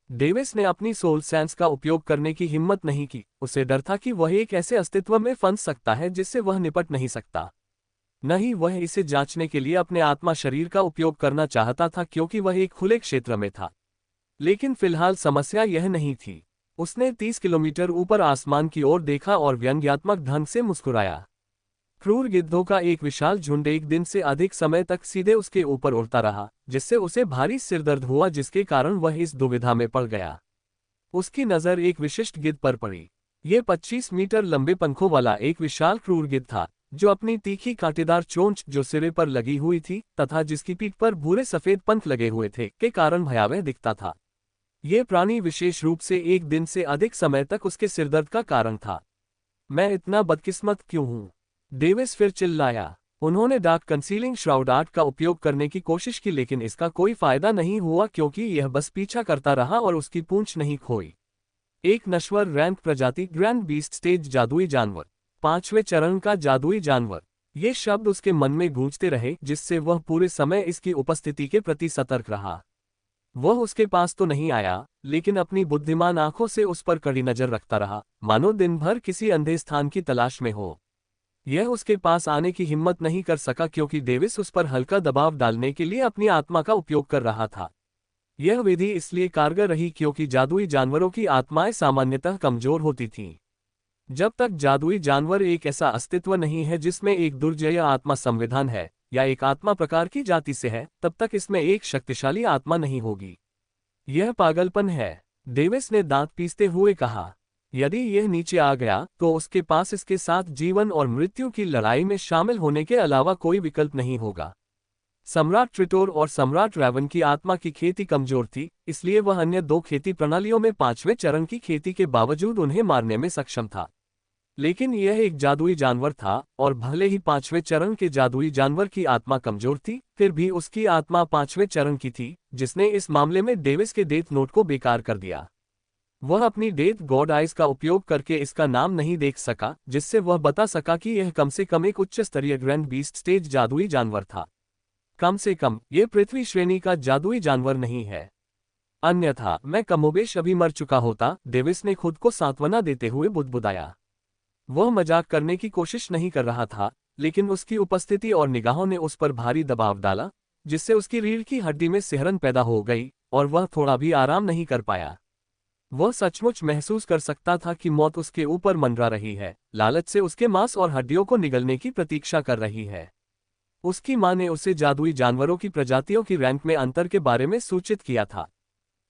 डेविस ने अपनी सोल सेंस का उपयोग करने की हिम्मत नहीं की। उसे डर था कि वह एक ऐसे अस्तित्व में फंस सकता है जिससे वह निपट नहीं सकता। न ही वह इसे जांचने के लिए अपने आत्मा शरीर का उपयोग करना चाहता था क्योंकि वह एक खुले क्षेत्र में था। लेकिन फिलहाल समस्या यह नहीं थी। उसने 30 किलोमीटर ऊपर आसमान की ओर देखा और व्यंग्यात्मक ढंग से मुस्कुराया। क्रूर गिद्धों का एक विशाल झुंड एक दिन से अधिक समय तक सीधे उसके ऊपर उड़ता रहा, जिससे उसे भारी सिरदर्द हुआ जिसके कारण वह इस दुविधा में पड़ गया। उसकी नज़र एक विशिष्ट गिद्ध पर पड़ी। ये 25 मीटर लंबे पंखों वाला एक विशाल क्रूर गिद्ध था, जो अपनी तीखी कांटेदार चोंच जो सिरे पर लगी हुई थी तथा जिसकी पीठ पर भूरे सफेद पंख लगे हुए थे के कारण भयावह दिखता था। ये प्राणी विशेष रूप से एक दिन से अधिक समय तक उसके सिरदर्द का कारण था। मैं इतना बदकिस्मत क्यों हूं? डेविस फिर चिल्लाया। उन्होंने डार्क कंसीलिंग श्राउड आर्ट का उपयोग करने की कोशिश की लेकिन इसका कोई फायदा नहीं हुआ क्योंकि यह बस पीछा करता रहा और उसकी पूंछ नहीं खोई। एक नश्वर रैंक प्रजाति ग्रैंड बीस्ट स्टेज जादुई जानवर, 5वें चरण का जादुई जानवर। ये शब्द उसके मन में गूंजते रहे जिससे वह पूरे समय इसकी उपस्थिति के प्रति सतर्क रहा। वह उसके पास तो नहीं आया, लेकिन अपनी बुद्धिमान आंखों से उस पर कड़ी नजर रखता रहा, मानो दिन भर किसी अंधे स्थान की तलाश में हो। यह उसके पास आने की हिम्मत नहीं कर सका क्योंकि डेविस उस पर हल्का दबाव डालने के लिए अपनी आत्मा का उपयोग कर रहा था। यह विधि इसलिए कारगर रही क्योंकि जादुई जानवरों की आत्माएं सामान्यतः कमजोर होती थीं। जब तक जादुई जानवर एक ऐसा अस्तित्व नहीं है जिसमें एक दुर्जय आत्मा संविधान है या एक आत्मा प्रकार की जाति से है, तब तक इसमें एक शक्तिशाली आत्मा नहीं होगी। यह पागलपन है, डेविस ने दांत पीसते हुए कहा। यदि यह नीचे आ गया तो उसके पास इसके साथ जीवन और मृत्यु की लड़ाई में शामिल होने के अलावा कोई विकल्प नहीं होगा। सम्राट ट्रिटोर और सम्राट रैवन की आत्मा की खेती कमजोर थी, इसलिए वह अन्य दो खेती प्रणालियों में पांचवें चरण की खेती के बावजूद उन्हें मारने में सक्षम था। लेकिन यह एक जादुई जानवर था, और भले ही पांचवें चरण के जादुई जानवर की आत्मा कमजोर थी, फिर भी उसकी आत्मा पांचवें चरण की थी, जिसने इस मामले में डेविस के डेथ नोट को बेकार कर दिया। वह अपनी डेथ गॉड आइज का उपयोग करके इसका नाम नहीं देख सका, जिससे वह बता सका कि यह कम से कम एक उच्च स्तरीय ग्रैंड बीस्ट स्टेज जादुई जानवर था। कम से कम ये पृथ्वी श्रेणी का जादुई जानवर नहीं है, अन्यथा मैं कमोबेश अभी मर चुका होता, डेविस ने खुद को सांत्वना देते हुए बुदबुदाया। वह मजाक करने की कोशिश नहीं कर रहा था, लेकिन उसकी उपस्थिति और निगाहों ने उस पर भारी दबाव डाला, जिससे उसकी रीढ़ की हड्डी में सिहरन पैदा हो गई और वह थोड़ा भी आराम नहीं कर पाया। वह सचमुच महसूस कर सकता था कि मौत उसके ऊपर मंडरा रही है, लालच से उसके मांस और हड्डियों को निगलने की प्रतीक्षा कर रही है। उसकी मां ने उसे जादुई जानवरों की प्रजातियों की रैंक में अंतर के बारे में सूचित किया था।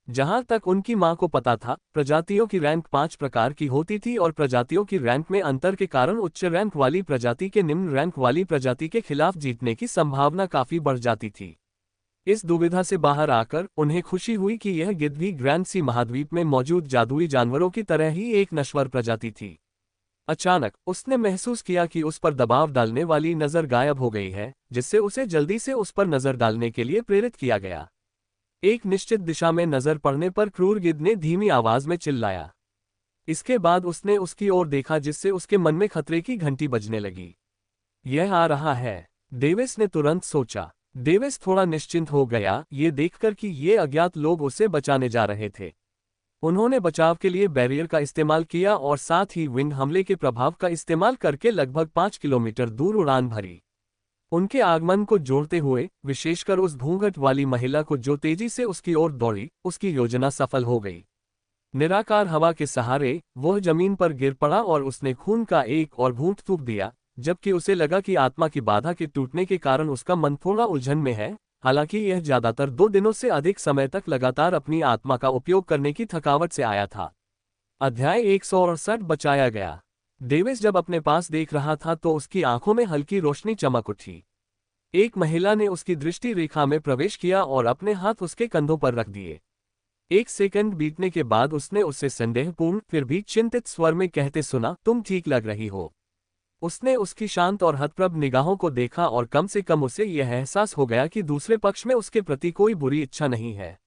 जहां तक उनकी मां को पता था, प्रजातियों की रैंक 5 प्रकार की होती थी और प्रजातियों की रैंक में अंतर के कारण उच्च रैंक वाली प्रजाति के निम्न रैंक वाली प्रजाति के खिलाफ जीतने की संभावना काफी बढ़ जाती थी। इस दुविधा से बाहर आकर उन्हें खुशी हुई कि यह गिद्ध भी ग्रैंड सी महाद्वीप में मौजूद जादुई जानवरों की तरह ही एक नश्वर प्रजाति थी। अचानक उसने महसूस किया कि उस पर दबाव डालने वाली नजर गायब हो गई है, जिससे उसे जल्दी से उस पर नजर डालने के लिए प्रेरित किया गया। एक निश्चित दिशा में नजर पड़ने पर क्रूर गिद्ध ने धीमी आवाज में चिल्लाया। इसके बाद उसने उसकी ओर देखा, जिससे उसके मन में खतरे की घंटी बजने लगी। यह आ रहा है, डेविस ने तुरंत सोचा। डेविस थोड़ा निश्चिंत हो गया, ये देखकर कि ये अज्ञात लोग उसे बचाने जा रहे थे। उन्होंने बचाव के लिए बैरियर का इस्तेमाल किया और साथ ही विंड हमले के प्रभाव का इस्तेमाल करके लगभग 5 किलोमीटर दूर उड़ान भरी। उनके आगमन को जोड़ते हुए, विशेषकर उस घूंघट वाली महिला को जो तेजी से उसकी ओर दौड़ी, उसकी योजना सफल हो गई। निराकार हवा के सहारे वह जमीन पर गिर पड़ा और उसने खून का एक और घूंट थूक दिया, जबकि उसे लगा कि आत्मा की बाधा के टूटने के कारण उसका मन थोड़ा उलझन में है। हालांकि यह ज्यादातर 2 दिनों से अधिक समय तक लगातार अपनी आत्मा का उपयोग करने की थकावट से आया था। अध्याय 168 बचाया गया। डेविस जब अपने पास देख रहा था तो उसकी आंखों में हल्की रोशनी चमक उठी। एक महिला ने उसकी दृष्टि रेखा में प्रवेश किया और अपने हाथ उसके कंधों पर रख दिए। 1 सेकंड बीतने के बाद उसने उससे संदेहपूर्ण फिर भी चिंतित स्वर में कहते सुना, तुम ठीक लग रही हो। उसने उसकी शांत और हतप्रभ निगाहों को देखा और कम से कम उसे यह एहसास हो गया कि दूसरे पक्ष में उसके प्रति कोई बुरी इच्छा नहीं है।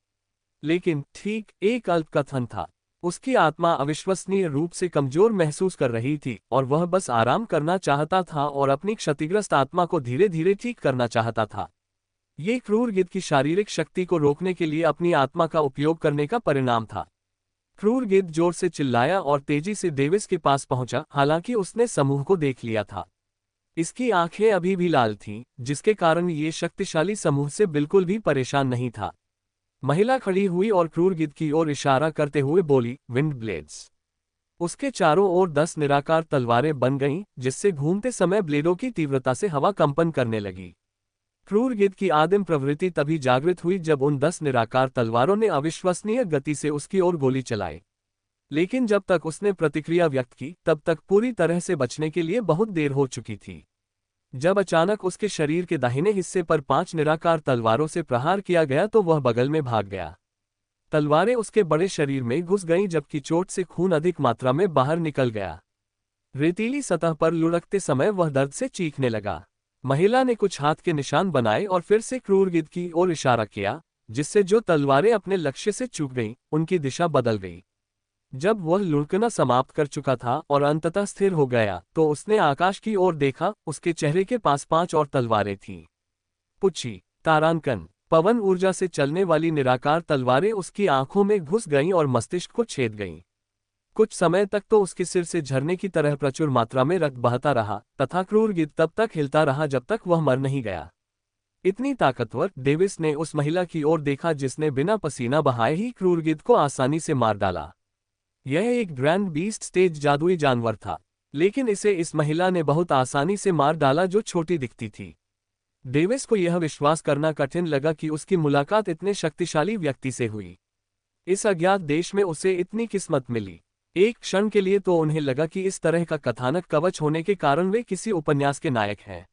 लेकिन ठीक एक अल्पकथन था। उसकी आत्मा अविश्वसनीय रूप से कमजोर महसूस कर रही थी और वह बस आराम करना चाहता था और अपनी क्षतिग्रस्त आत्मा को धीरे धीरे ठीक करना चाहता था। ये क्रूर गिद्ध की शारीरिक शक्ति को रोकने के लिए अपनी आत्मा का उपयोग करने का परिणाम था। क्रूर गिद्ध जोर से चिल्लाया और तेजी से डेविस के पास पहुंचा, हालांकि उसने समूह को देख लिया था। इसकी आंखें अभी भी लाल थीं, जिसके कारण ये शक्तिशाली समूह से बिल्कुल भी परेशान नहीं था। महिला खड़ी हुई और क्रूर गिद्ध की ओर इशारा करते हुए बोली, विंड ब्लेड्स। उसके चारों ओर 10 निराकार तलवारें बन गईं, जिससे घूमते समय ब्लेडों की तीव्रता से हवा कंपन करने लगी। क्रूर गिद्ध की आदिम प्रवृत्ति तभी जागृत हुई जब उन 10 निराकार तलवारों ने अविश्वसनीय गति से उसकी ओर गोली चलाई। लेकिन जब तक उसने प्रतिक्रिया व्यक्त की, तब तक पूरी तरह से बचने के लिए बहुत देर हो चुकी थी। जब अचानक उसके शरीर के दाहिने हिस्से पर 5 निराकार तलवारों से प्रहार किया गया तो वह बगल में भाग गया। तलवारें उसके बड़े शरीर में घुस गईं, जबकि चोट से खून अधिक मात्रा में बाहर निकल गया। रेतीली सतह पर लुढ़कते समय वह दर्द से चीखने लगा। महिला ने कुछ हाथ के निशान बनाए और फिर से क्रूर गिद्ध की ओर इशारा किया, जिससे जो तलवारें अपने लक्ष्य से चूक गईं, उनकी दिशा बदल गई। जब वह लुढ़कना समाप्त कर चुका था और अंततः स्थिर हो गया, तो उसने आकाश की ओर देखा। उसके चेहरे के पास 5 और तलवारें थीं। पुच्छी, तारांकन, पवन ऊर्जा से चलने वाली निराकार तलवारें उसकी आंखों में घुस गईं और मस्तिष्क को छेद गईं। कुछ समय तक तो उसके सिर से झरने की तरह प्रचुर मात्रा में रक्त बहता रहा, तथा क्रूर गिद्ध तब तक हिलता रहा जब तक वह मर नहीं गया। इतनी ताकतवर। डेविस ने उस महिला की ओर देखा जिसने बिना पसीना बहाए ही क्रूर गिद्ध को आसानी से मार डाला। यह एक ग्रैंड बीस्ट स्टेज जादुई जानवर था, लेकिन इसे इस महिला ने बहुत आसानी से मार डाला जो छोटी दिखती थी। डेविस को यह विश्वास करना कठिन लगा कि उसकी मुलाकात इतने शक्तिशाली व्यक्ति से हुई। इस अज्ञात देश में उसे इतनी किस्मत मिली। एक क्षण के लिए तो उन्हें लगा कि इस तरह का कथानक कवच होने के कारण वे किसी उपन्यास के नायक हैं।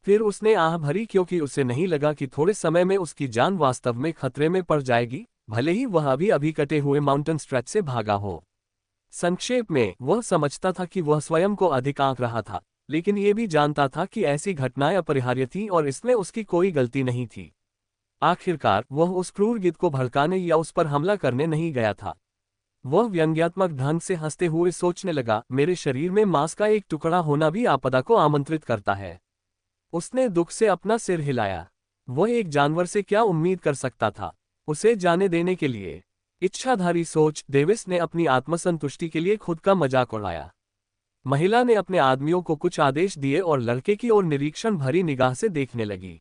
फिर उसने आह भरी क्योंकि उसे नहीं लगा कि थोड़े समय में उसकी जान वास्तव में खतरे में पड़ जाएगी, भले ही वह अभी अभी कटे हुए माउंटेन स्ट्रेच से भागा हो। संक्षेप में, वह समझता था कि वह स्वयं को अधिक आंक रहा था, लेकिन ये भी जानता था कि ऐसी घटनाएं अपरिहार्य थीं और इसमें उसकी कोई गलती नहीं थी। आखिरकार वह उस क्रूर गिद्ध को भड़काने या उस पर हमला करने नहीं गया था। वह व्यंग्यात्मक ढंग से हंसते हुए सोचने लगा, मेरे शरीर में मांस का एक टुकड़ा होना भी आपदा को आमंत्रित करता है। उसने दुख से अपना सिर हिलाया। वह एक जानवर से क्या उम्मीद कर सकता था, उसे जाने देने के लिए। इच्छाधारी सोच, डेविस ने अपनी आत्मसंतुष्टि के लिए खुद का मजाक उड़ाया। महिला ने अपने आदमियों को कुछ आदेश दिए और लड़के की ओर निरीक्षण भरी निगाह से देखने लगी।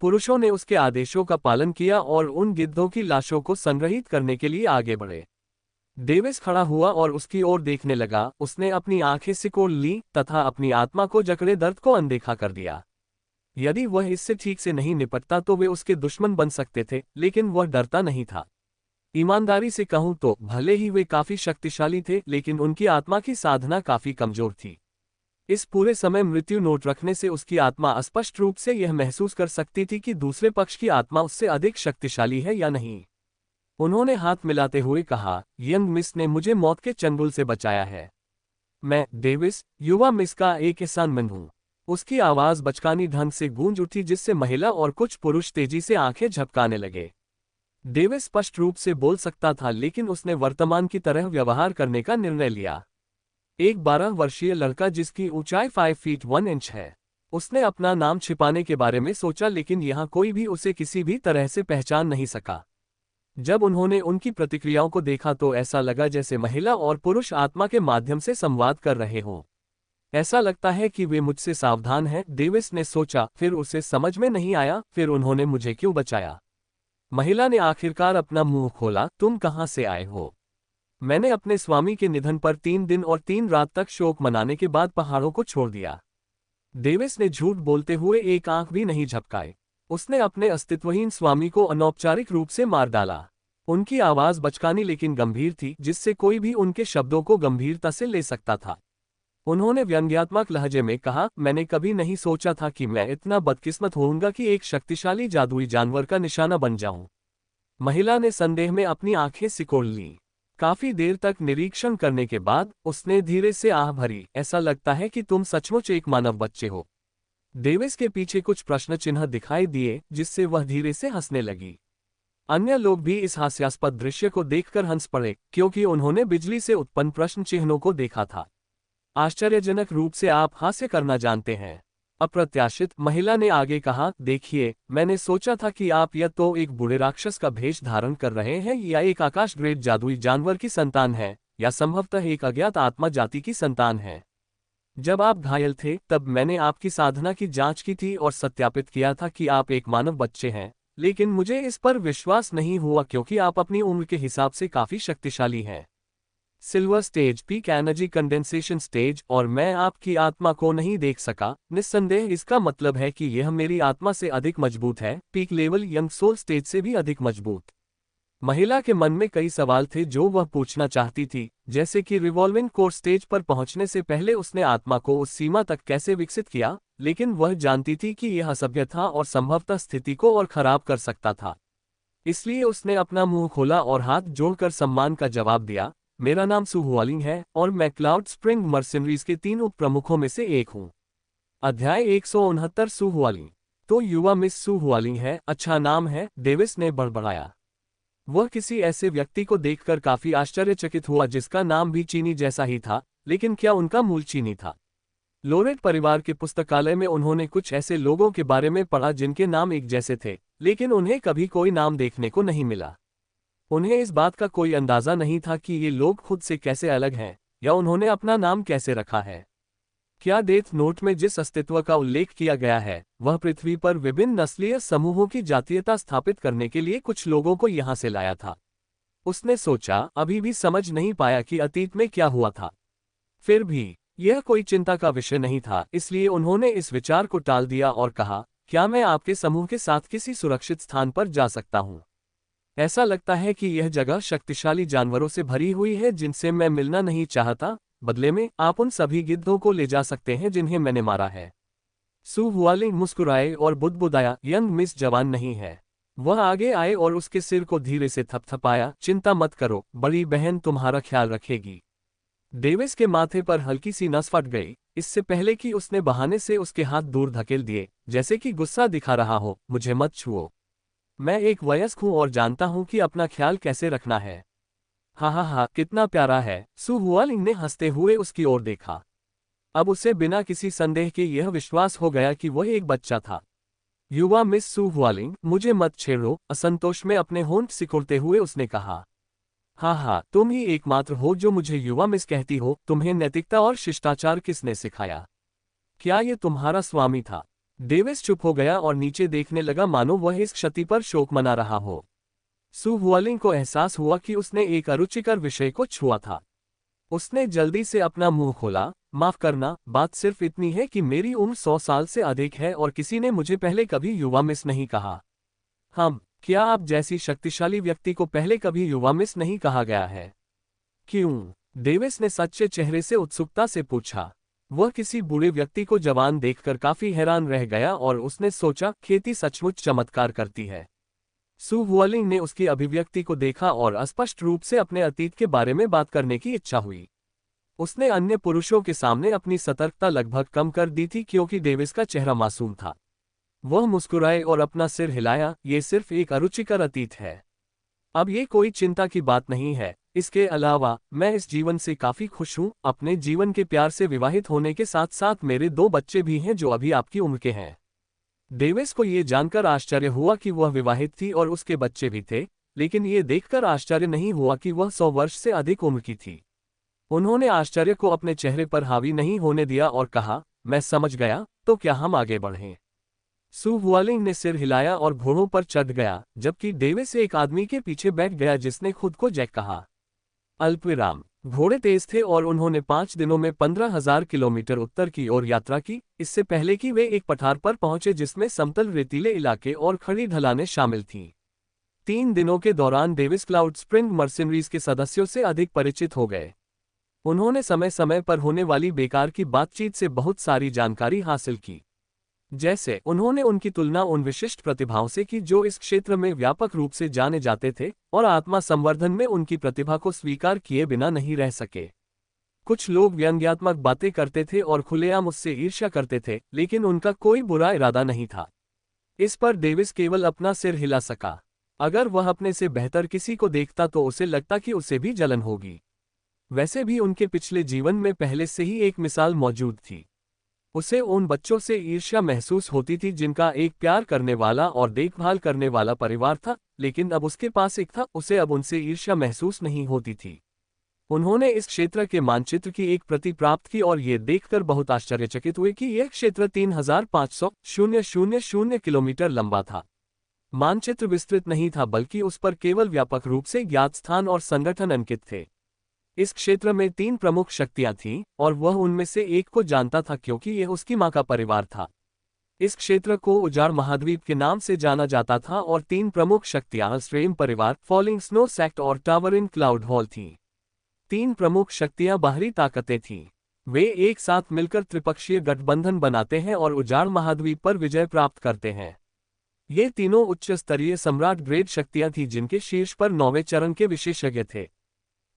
पुरुषों ने उसके आदेशों का पालन किया और उन गिद्धों की लाशों को संग्रहित करने के लिए आगे बढ़े। डेविस खड़ा हुआ और उसकी ओर देखने लगा। उसने अपनी आंखें सिकोड़ ली तथा अपनी आत्मा को जकड़े दर्द को अनदेखा कर दिया। यदि वह इससे ठीक से नहीं निपटता तो वे उसके दुश्मन बन सकते थे, लेकिन वह डरता नहीं था। ईमानदारी से कहूं तो भले ही वे काफी शक्तिशाली थे, लेकिन उनकी आत्मा की साधना काफी कमजोर थी। इस पूरे समय मृत्यु नोट रखने से उसकी आत्मा स्पष्ट रूप से यह महसूस कर सकती थी कि दूसरे पक्ष की आत्मा उससे अधिक शक्तिशाली है या नहीं। उन्होंने हाथ मिलाते हुए कहा, यंग मिस ने मुझे मौत के चंगुल से बचाया है। मैं, डेविस, युवा मिस का एक एहसानमंद हूं। उसकी आवाज बचकानी ढंग से गूंज उठी, जिससे महिला और कुछ पुरुष तेजी से आंखें झपकाने लगे। डेविस स्पष्ट रूप से बोल सकता था, लेकिन उसने वर्तमान की तरह व्यवहार करने का निर्णय लिया। एक 12 वर्षीय लड़का जिसकी ऊंचाई 5 फीट 1 इंच है। उसने अपना नाम छिपाने के बारे में सोचा, लेकिन यहाँ कोई भी उसे किसी भी तरह से पहचान नहीं सका। जब उन्होंने उनकी प्रतिक्रियाओं को देखा तो ऐसा लगा जैसे महिला और पुरुष आत्मा के माध्यम से संवाद कर रहे हों। ऐसा लगता है कि वे मुझसे सावधान हैं, डेविस ने सोचा। फिर उसे समझ में नहीं आया, फिर उन्होंने मुझे क्यों बचाया। महिला ने आखिरकार अपना मुंह खोला, तुम कहां से आए हो। मैंने अपने स्वामी के निधन पर 3 दिन और 3 रात तक शोक मनाने के बाद पहाड़ों को छोड़ दिया। डेविस ने झूठ बोलते हुए एक आंख भी नहीं झपकाई। उसने अपने अस्तित्वहीन स्वामी को अनौपचारिक रूप से मार डाला। उनकी आवाज बचकानी लेकिन गंभीर थी, जिससे कोई भी उनके शब्दों को गंभीरता से ले सकता था। उन्होंने व्यंग्यात्मक लहजे में कहा, मैंने कभी नहीं सोचा था कि मैं इतना बदकिस्मत होऊंगा कि एक शक्तिशाली जादुई जानवर का निशाना बन जाऊं। महिला ने संदेह में अपनी आंखें सिकोड़ लीं। काफी देर तक निरीक्षण करने के बाद उसने धीरे से आह भरी, ऐसा लगता है कि तुम सचमुच एक मानव बच्चे हो। डेविस के पीछे कुछ प्रश्न चिन्ह दिखाई दिए, जिससे वह धीरे से हंसने लगी। अन्य लोग भी इस हास्यास्पद दृश्य को देखकर हंस पड़े, क्योंकि उन्होंने बिजली से उत्पन्न प्रश्न चिन्हों को देखा था। आश्चर्यजनक रूप से आप हास्य करना जानते हैं। अप्रत्याशित, महिला ने आगे कहा, देखिए, मैंने सोचा था कि आप या तो एक बूढ़े राक्षस का भेष धारण कर रहे हैं या एक आकाश ग्रेट जादुई जानवर की संतान है, या संभवतः एक अज्ञात आत्मा जाति की संतान है। जब आप घायल थे तब मैंने आपकी साधना की जांच की थी और सत्यापित किया था कि आप एक मानव बच्चे हैं, लेकिन मुझे इस पर विश्वास नहीं हुआ क्योंकि आप अपनी उम्र के हिसाब से काफी शक्तिशाली हैं। Silver stage, peak energy condensation stage, और मैं आपकी आत्मा को नहीं देख सका। निस्संदेह इसका मतलब है कि यह मेरी आत्मा से अधिक मजबूत है, peak level young soul stage से भी अधिक मजबूत। महिला के मन में कई सवाल थे जो वह पूछना चाहती थी, जैसे कि रिवॉल्विंग कोर स्टेज पर पहुंचने से पहले उसने आत्मा को उस सीमा तक कैसे विकसित किया, लेकिन वह जानती थी कि यह असभ्य था और संभवतः स्थिति को और खराब कर सकता था। इसलिए उसने अपना मुंह खोला और हाथ जोड़कर सम्मान का जवाब दिया, मेरा नाम सू हुआलिंग है और मैं क्लाउड स्प्रिंग मर्सिनरीज के 3 उप प्रमुखों में से एक हूं। अध्याय 169 सू हुआलिंग। तो युवा मिस सू हुआलिंग है, अच्छा नाम है, डेविस ने बड़बड़ाया। वह किसी ऐसे व्यक्ति को देखकर काफी आश्चर्यचकित हुआ जिसका नाम भी चीनी जैसा ही था, लेकिन क्या उनका मूल चीनी था? लोरेट परिवार के पुस्तकालय में उन्होंने कुछ ऐसे लोगों के बारे में पढ़ा जिनके नाम एक जैसे थे, लेकिन उन्हें कभी कोई नाम देखने को नहीं मिला। उन्हें इस बात का कोई अंदाजा नहीं था कि ये लोग खुद से कैसे अलग हैं, या उन्होंने अपना नाम कैसे रखा है। क्या डेथ नोट में जिस अस्तित्व का उल्लेख किया गया है, वह पृथ्वी पर विभिन्न नस्लीय समूहों की जातीयता स्थापित करने के लिए कुछ लोगों को यहां से लाया था? उसने सोचा, अभी भी समझ नहीं पाया कि अतीत में क्या हुआ था। फिर भी यह कोई चिंता का विषय नहीं था, इसलिए उन्होंने इस विचार को टाल दिया और कहा, क्या मैं आपके समूह के साथ किसी सुरक्षित स्थान पर जा सकता हूं? ऐसा लगता है कि यह जगह शक्तिशाली जानवरों से भरी हुई है जिनसे मैं मिलना नहीं चाहता। बदले में आप उन सभी गिद्धों को ले जा सकते हैं जिन्हें मैंने मारा है। सु हुआलिंग मुस्कुराए और बुदबुदाया, यंग मिस जवान नहीं है। वह आगे आए और उसके सिर को धीरे से थपथपाया, चिंता मत करो, बड़ी बहन तुम्हारा ख्याल रखेगी। डेविस के माथे पर हल्की सी नस फट गई, इससे पहले कि उसने बहाने से उसके हाथ दूर धकेल दिए, जैसे कि गुस्सा दिखा रहा हो, मुझे मत छुओ। मैं एक वयस्क हूं और जानता हूं कि अपना ख्याल कैसे रखना है। हा, कितना प्यारा है। सु हुआलिंग ने हंसते हुए उसकी ओर देखा। अब उसे बिना किसी संदेह के यह विश्वास हो गया कि वह एक बच्चा था। युवा मिस सु हुआलिंग, मुझे मत छेड़ो, असंतोष में अपने होंठ सिकुड़ते हुए उसने कहा। हाँ, तुम ही एकमात्र हो जो मुझे युवा मिस कहती हो। तुम्हें नैतिकता और शिष्टाचार किसने सिखाया? क्या ये तुम्हारा स्वामी था? डेविस चुप हो गया और नीचे देखने लगा, मानो वह इस क्षति पर शोक मना रहा हो। सु हुआलिंग को एहसास हुआ कि उसने एक अरुचिकर विषय को छुआ था। उसने जल्दी से अपना मुंह खोला। माफ करना, बात सिर्फ इतनी है कि मेरी उम्र 100 साल से अधिक है और किसी ने मुझे पहले कभी युवा मिस नहीं कहा। क्या आप जैसी शक्तिशाली व्यक्ति को पहले कभी युवा मिस नहीं कहा गया है? क्यों? डेविस ने सच्चे चेहरे से उत्सुकता से पूछा। वह किसी बूढ़े व्यक्ति को जवान देखकर काफी हैरान रह गया और उसने सोचा, खेती सचमुच चमत्कार करती है। सु हुआलिंग ने उसकी अभिव्यक्ति को देखा और स्पष्ट रूप से अपने अतीत के बारे में बात करने की इच्छा हुई। उसने अन्य पुरुषों के सामने अपनी सतर्कता लगभग कम कर दी थी क्योंकि डेविस का चेहरा मासूम था। वह मुस्कुराए और अपना सिर हिलाया, ये सिर्फ एक अरुचिकर अतीत है। अब ये कोई चिंता की बात नहीं है। इसके अलावा मैं इस जीवन से काफी खुश हूँ। अपने जीवन के प्यार से विवाहित होने के साथ साथ मेरे 2 बच्चे भी हैं जो अभी आपकी उम्र के हैं। डेविस को ये जानकर आश्चर्य हुआ कि वह विवाहित थी और उसके बच्चे भी थे, लेकिन ये देखकर आश्चर्य नहीं हुआ कि वह 100 वर्ष से अधिक उम्र की थी। उन्होंने आश्चर्य को अपने चेहरे पर हावी नहीं होने दिया और कहा, मैं समझ गया, तो क्या हम आगे बढ़ें? सु हुआलिंग ने सिर हिलाया और घोड़ों पर चढ़ गया, जबकि डेविस एक आदमी के पीछे बैठ गया जिसने खुद को जैक कहा। अल्पविराम। घोड़े तेज थे और उन्होंने 5 दिनों में 15,000 किलोमीटर उत्तर की ओर यात्रा की, इससे पहले कि वे एक पठार पर पहुंचे जिसमें समतल रेतीले इलाके और खड़ी ढलानें शामिल थीं। 3 दिनों के दौरान डेविस क्लाउड स्प्रिंग मर्सिनरीज के सदस्यों से अधिक परिचित हो गए। उन्होंने समय समय पर होने वाली बेकार की बातचीत से बहुत सारी जानकारी हासिल की। जैसे उन्होंने उनकी तुलना उन विशिष्ट प्रतिभाओं से की जो इस क्षेत्र में व्यापक रूप से जाने जाते थे और आत्मा संवर्धन में उनकी प्रतिभा को स्वीकार किए बिना नहीं रह सके। कुछ लोग व्यंग्यात्मक बातें करते थे और खुलेआम उससे ईर्ष्या करते थे, लेकिन उनका कोई बुरा इरादा नहीं था। इस पर डेविस केवल अपना सिर हिला सका। अगर वह अपने से बेहतर किसी को देखता तो उसे लगता कि उसे भी जलन होगी। वैसे भी उनके पिछले जीवन में पहले से ही एक मिसाल मौजूद थी। उसे उन बच्चों से ईर्ष्या महसूस होती थी जिनका एक प्यार करने वाला और देखभाल करने वाला परिवार था, लेकिन अब उसके पास एक था, उसे अब उनसे ईर्ष्या महसूस नहीं होती थी। उन्होंने इस क्षेत्र के मानचित्र की एक प्रति प्राप्त की और ये देखकर बहुत आश्चर्यचकित हुए कि यह क्षेत्र 3,500 किलोमीटर लंबा था। मानचित्र विस्तृत नहीं था, बल्कि उस पर केवल व्यापक रूप से ज्ञात स्थान और संगठन अंकित थे। इस क्षेत्र में 3 प्रमुख शक्तियां थीं और वह उनमें से एक को जानता था क्योंकि यह उसकी मां का परिवार था। इस क्षेत्र को उजाड़ महाद्वीप के नाम से जाना जाता था और 3 प्रमुख शक्तियां स्ट्रेम परिवार, फॉलिंग स्नो सेक्ट और टावरिन क्लाउड हॉल थीं। 3 प्रमुख शक्तियां बाहरी ताकतें थीं। वे एक साथ मिलकर त्रिपक्षीय गठबंधन बनाते हैं और उजाड़ महाद्वीप पर विजय प्राप्त करते हैं। ये तीनों उच्च स्तरीय सम्राट ग्रेड शक्तियां थीं जिनके शीर्ष पर 9वें चरण के विशेषज्ञ थे।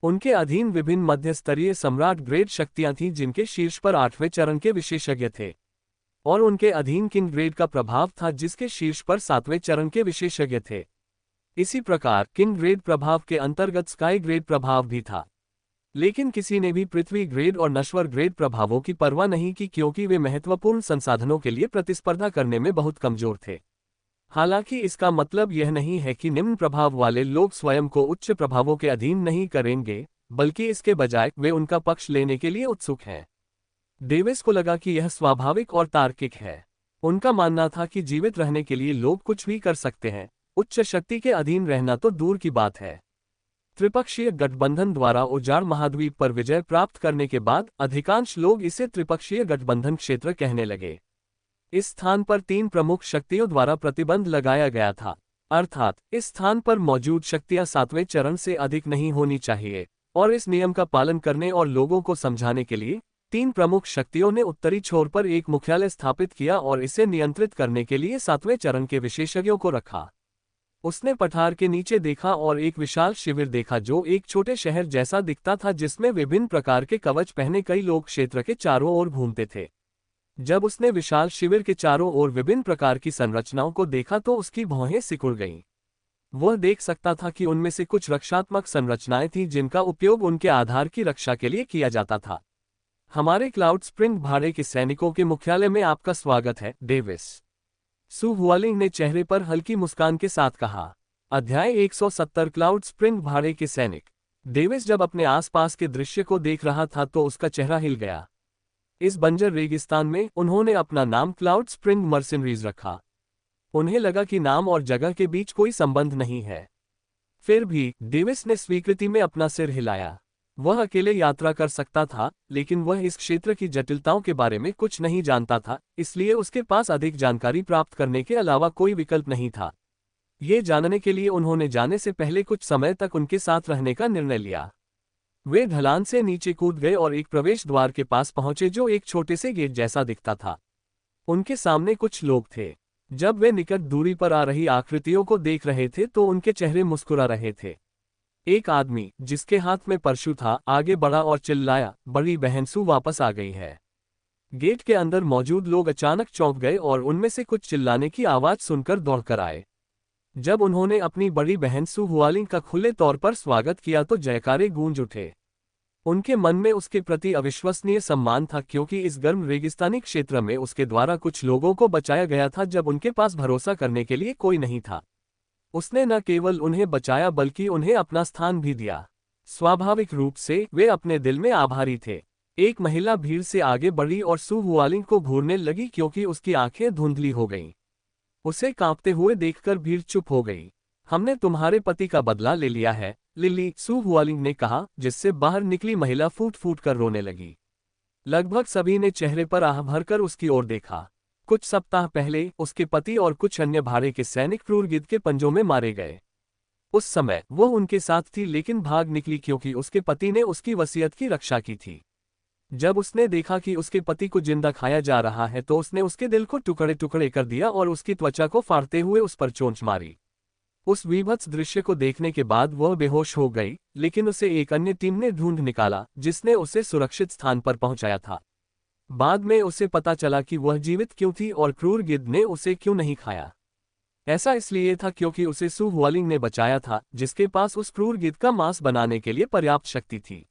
उनके अधीन विभिन्न मध्य स्तरीय सम्राट ग्रेड शक्तियां थीं जिनके शीर्ष पर 8वें चरण के विशेषज्ञ थे, और उनके अधीन किंग ग्रेड का प्रभाव था जिसके शीर्ष पर 7वें चरण के विशेषज्ञ थे। इसी प्रकार किंग ग्रेड प्रभाव के अंतर्गत स्काई ग्रेड प्रभाव भी था, लेकिन किसी ने भी पृथ्वी ग्रेड और नश्वर ग्रेड प्रभावों की परवाह नहीं की क्योंकि वे महत्वपूर्ण संसाधनों के लिए प्रतिस्पर्धा करने में बहुत कमजोर थे। हालांकि इसका मतलब यह नहीं है कि निम्न प्रभाव वाले लोग स्वयं को उच्च प्रभावों के अधीन नहीं करेंगे, बल्कि इसके बजाय वे उनका पक्ष लेने के लिए उत्सुक हैं। डेविस को लगा कि यह स्वाभाविक और तार्किक है। उनका मानना था कि जीवित रहने के लिए लोग कुछ भी कर सकते हैं, उच्च शक्ति के अधीन रहना तो दूर की बात है। त्रिपक्षीय गठबंधन द्वारा उजाड़ महाद्वीप पर विजय प्राप्त करने के बाद अधिकांश लोग इसे त्रिपक्षीय गठबंधन क्षेत्र कहने लगे। इस स्थान पर 3 प्रमुख शक्तियों द्वारा प्रतिबंध लगाया गया था, अर्थात इस स्थान पर मौजूद शक्तियां 7वें चरण से अधिक नहीं होनी चाहिए, और इस नियम का पालन करने और लोगों को समझाने के लिए 3 प्रमुख शक्तियों ने उत्तरी छोर पर एक मुख्यालय स्थापित किया और इसे नियंत्रित करने के लिए 7वें चरण के विशेषज्ञों को रखा। उसने पठार के नीचे देखा और एक विशाल शिविर देखा जो एक छोटे शहर जैसा दिखता था, जिसमें विभिन्न प्रकार के कवच पहने कई लोग क्षेत्र के चारों ओर घूमते थे। जब उसने विशाल शिविर के चारों ओर विभिन्न प्रकार की संरचनाओं को देखा तो उसकी भौहें सिकुड़ गईं। वह देख सकता था कि उनमें से कुछ रक्षात्मक संरचनाएं थीं जिनका उपयोग उनके आधार की रक्षा के लिए किया जाता था। हमारे क्लाउड स्प्रिंग भाड़े के सैनिकों के मुख्यालय में आपका स्वागत है, डेविस, सु हुआलिंग ने चेहरे पर हल्की मुस्कान के साथ कहा। अध्याय 170 क्लाउड स्प्रिंग भाड़े के सैनिक। डेविस जब अपने आसपास के दृश्य को देख रहा था तो उसका चेहरा हिल गया। इस बंजर रेगिस्तान में उन्होंने अपना नाम क्लाउड स्प्रिंग मर्सिनरीज रखा। उन्हें लगा कि नाम और जगह के बीच कोई संबंध नहीं है। फिर भी डेविस ने स्वीकृति में अपना सिर हिलाया। वह अकेले यात्रा कर सकता था, लेकिन वह इस क्षेत्र की जटिलताओं के बारे में कुछ नहीं जानता था, इसलिए उसके पास अधिक जानकारी प्राप्त करने के अलावा कोई विकल्प नहीं था। ये जानने के लिए उन्होंने जाने से पहले कुछ समय तक उनके साथ रहने का निर्णय लिया। वे ढलान से नीचे कूद गए और एक प्रवेश द्वार के पास पहुंचे जो एक छोटे से गेट जैसा दिखता था। उनके सामने कुछ लोग थे। जब वे निकट दूरी पर आ रही आकृतियों को देख रहे थे तो उनके चेहरे मुस्कुरा रहे थे। एक आदमी, जिसके हाथ में परशु था, आगे बढ़ा और चिल्लाया, बड़ी बहन सु वापस आ गई है। गेट के अंदर मौजूद लोग अचानक चौंक गए और उनमें से कुछ चिल्लाने की आवाज सुनकर दौड़कर आए। जब उन्होंने अपनी बड़ी बहन सु हुआलिंग का खुले तौर पर स्वागत किया तो जयकारे गूंज उठे। उनके मन में उसके प्रति अविश्वसनीय सम्मान था, क्योंकि इस गर्म रेगिस्तानी क्षेत्र में उसके द्वारा कुछ लोगों को बचाया गया था जब उनके पास भरोसा करने के लिए कोई नहीं था। उसने न केवल उन्हें बचाया बल्कि उन्हें अपना स्थान भी दिया। स्वाभाविक रूप से वे अपने दिल में आभारी थे। एक महिला भीड़ से आगे बढ़ी और सु हुआलिंग को घूरने लगी क्योंकि उसकी आंखें धुंधली हो गईं। उसे कांपते हुए देखकर भीड़ चुप हो गई। हमने तुम्हारे पति का बदला ले लिया है, लिली, सु हुआलिंग ने कहा, जिससे बाहर निकली महिला फूट फूट कर रोने लगी। लगभग सभी ने चेहरे पर आह भरकर उसकी ओर देखा। कुछ सप्ताह पहले उसके पति और कुछ अन्य भाड़े के सैनिक क्रूर गिद्ध के पंजों में मारे गए। उस समय वो उनके साथ थी लेकिन भाग निकली क्योंकि उसके पति ने उसकी वसीयत की रक्षा की थी। जब उसने देखा कि उसके पति को जिंदा खाया जा रहा है तो उसने उसके दिल को टुकड़े टुकड़े कर दिया और उसकी त्वचा को फाड़ते हुए उस पर चोंच मारी। उस विभत्स दृश्य को देखने के बाद वह बेहोश हो गई, लेकिन उसे एक अन्य टीम ने ढूंढ निकाला जिसने उसे सुरक्षित स्थान पर पहुंचाया था। बाद में उसे पता चला कि वह जीवित क्यों थी और क्रूर गिद्ध ने उसे क्यों नहीं खाया। ऐसा इसलिए था क्योंकि उसे सु हुआलिंग ने बचाया था, जिसके पास उस क्रूर गिद्ध का मांस बनाने के लिए पर्याप्त शक्ति थी।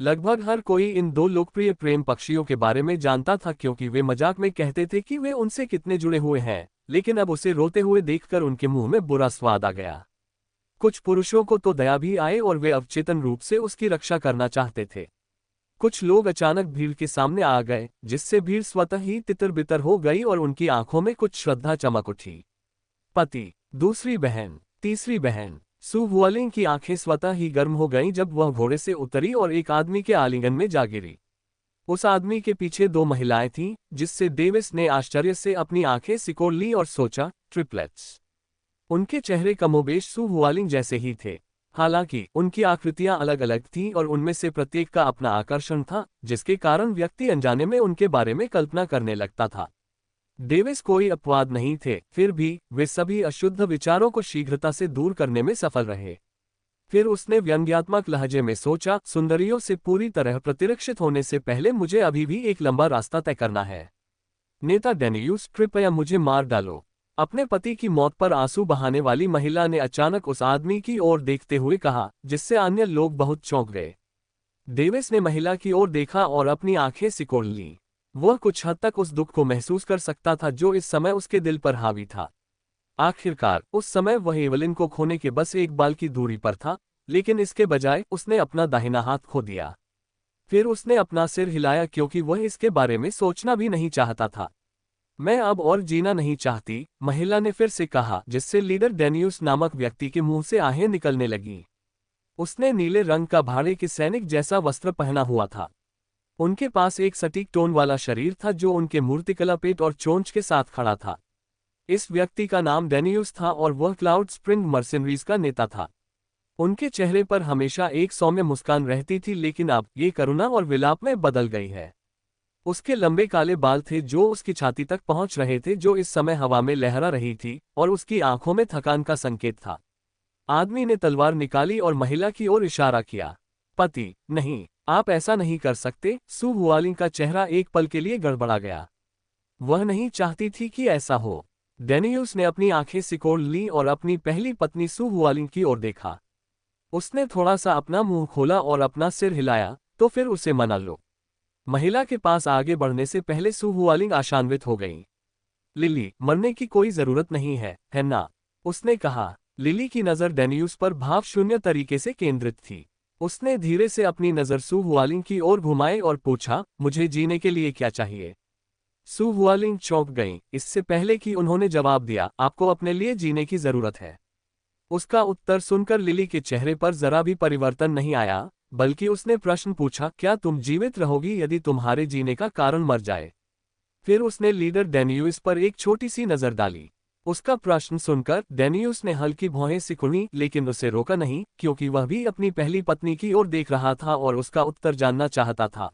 लगभग हर कोई इन दो लोकप्रिय प्रेम पक्षियों के बारे में जानता था क्योंकि वे मजाक में कहते थे कि वे उनसे कितने जुड़े हुए हैं, लेकिन अब उसे रोते हुए देखकर उनके मुंह में बुरा स्वाद आ गया। कुछ पुरुषों को तो दया भी आई और वे अवचेतन रूप से उसकी रक्षा करना चाहते थे। कुछ लोग अचानक भीड़ के सामने आ गए, जिससे भीड़ स्वतः ही तितर बितर हो गई और उनकी आंखों में कुछ श्रद्धा चमक उठी। पति, दूसरी बहन, तीसरी बहन। सु हुआलिंग की आंखें स्वतः ही गर्म हो गईं जब वह घोड़े से उतरी और एक आदमी के आलिंगन में जा गिरी। उस आदमी के पीछे 2 महिलाएं थीं, जिससे डेविस ने आश्चर्य से अपनी आंखें सिकोड़ ली और सोचा, ट्रिपलेट्स। उनके चेहरे कमोबेश सु हुआलिंग जैसे ही थे। हालांकि उनकी आकृतियां अलग अलग थीं और उनमें से प्रत्येक का अपना आकर्षण था, जिसके कारण व्यक्ति अनजाने में उनके बारे में कल्पना करने लगता था। डेविस कोई अपवाद नहीं थे, फिर भी वे सभी अशुद्ध विचारों को शीघ्रता से दूर करने में सफल रहे। फिर उसने व्यंग्यात्मक लहजे में सोचा, सुंदरियों से पूरी तरह प्रतिरक्षित होने से पहले मुझे अभी भी एक लंबा रास्ता तय करना है। नेता डेनियूस, कृपया मुझे मार डालो। अपने पति की मौत पर आंसू बहाने वाली महिला ने अचानक उस आदमी की ओर देखते हुए कहा, जिससे अन्य लोग बहुत चौंक गए। डेविस ने महिला की ओर देखा और अपनी आंखें सिकोड़ लीं। वह कुछ हद तक उस दुख को महसूस कर सकता था जो इस समय उसके दिल पर हावी था। आखिरकार उस समय वह एवलिन को खोने के बस एक बाल की दूरी पर था, लेकिन इसके बजाय उसने अपना दाहिना हाथ खो दिया। फिर उसने अपना सिर हिलाया क्योंकि वह इसके बारे में सोचना भी नहीं चाहता था। मैं अब और जीना नहीं चाहती, महिला ने फिर से कहा, जिससे लीडर डेनियूस नामक व्यक्ति के मुंह से आहें निकलने लगीं। उसने नीले रंग का भाड़े के सैनिक जैसा वस्त्र पहना हुआ था। उनके पास एक सटीक टोन वाला शरीर था जो उनके मूर्तिकला पेट और चोंच के साथ खड़ा था। इस व्यक्ति का नाम डेनियूस था और वह क्लाउड स्प्रिंग मर्सिनरीज का नेता था। उनके चेहरे पर हमेशा एक सौम्य मुस्कान रहती थी, लेकिन अब ये करुणा और विलाप में बदल गई है। उसके लंबे काले बाल थे जो उसकी छाती तक पहुंच रहे थे, जो इस समय हवा में लहरा रही थी, और उसकी आंखों में थकान का संकेत था। आदमी ने तलवार निकाली और महिला की ओर इशारा किया। पति, नहीं, आप ऐसा नहीं कर सकते। सु हुआलिंग का चेहरा एक पल के लिए गड़बड़ा गया। वह नहीं चाहती थी कि ऐसा हो। डेनियुस ने अपनी आंखें सिकोड़ ली और अपनी पहली पत्नी सु हुआलिंग की ओर देखा। उसने थोड़ा सा अपना मुंह खोला और अपना सिर हिलाया, तो फिर उसे मना लो। महिला के पास आगे बढ़ने से पहले सु हुआलिंग आशान्वित हो गई। लिली, मरने की कोई जरूरत नहीं है ना? उसने कहा। लिली की नजर डेनियुस पर भाव शून्य तरीके से केंद्रित थी। उसने धीरे से अपनी नजर सु हुआलिंग की ओर घुमाई और पूछा, मुझे जीने के लिए क्या चाहिए? सु हुआलिंग चौंक गईं, इससे पहले कि उन्होंने जवाब दिया, आपको अपने लिए जीने की जरूरत है। उसका उत्तर सुनकर लिली के चेहरे पर जरा भी परिवर्तन नहीं आया, बल्कि उसने प्रश्न पूछा, क्या तुम जीवित रहोगी यदि तुम्हारे जीने का कारण मर जाए? फिर उसने लीडर डेनियुस पर एक छोटी सी नजर डाली। उसका प्रश्न सुनकर डेनियुस ने हल्की भौहें सिकुड़ी, लेकिन उसे रोका नहीं, क्योंकि वह भी अपनी पहली पत्नी की ओर देख रहा था और उसका उत्तर जानना चाहता था।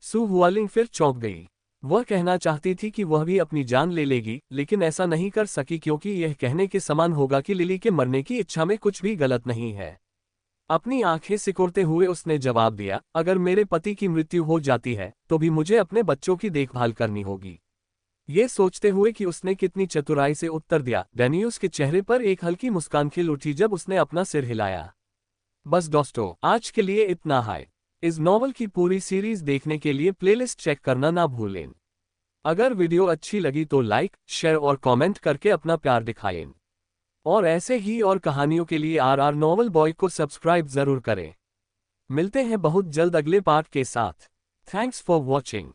सु हुआलिंग फिर चौंक गई। वह कहना चाहती थी कि वह भी अपनी जान ले लेगी, लेकिन ऐसा नहीं कर सकी, क्योंकि यह कहने के समान होगा कि लिली के मरने की इच्छा में कुछ भी गलत नहीं है। अपनी आंखें सिकुड़ते हुए उसने जवाब दिया, अगर मेरे पति की मृत्यु हो जाती है तो भी मुझे अपने बच्चों की देखभाल करनी होगी। ये सोचते हुए कि उसने कितनी चतुराई से उत्तर दिया, डेनियुस के चेहरे पर एक हल्की मुस्कान खिल उठी जब उसने अपना सिर हिलाया। बस दोस्तों, आज के लिए इतना है। इस नॉवल की पूरी सीरीज देखने के लिए प्लेलिस्ट चेक करना ना भूलें। अगर वीडियो अच्छी लगी तो लाइक, शेयर और कमेंट करके अपना प्यार दिखाएं। और ऐसे ही और कहानियों के लिए RR नॉवल बॉय को सब्सक्राइब जरूर करें। मिलते हैं बहुत जल्द अगले पार्ट के साथ। Thanks for watching.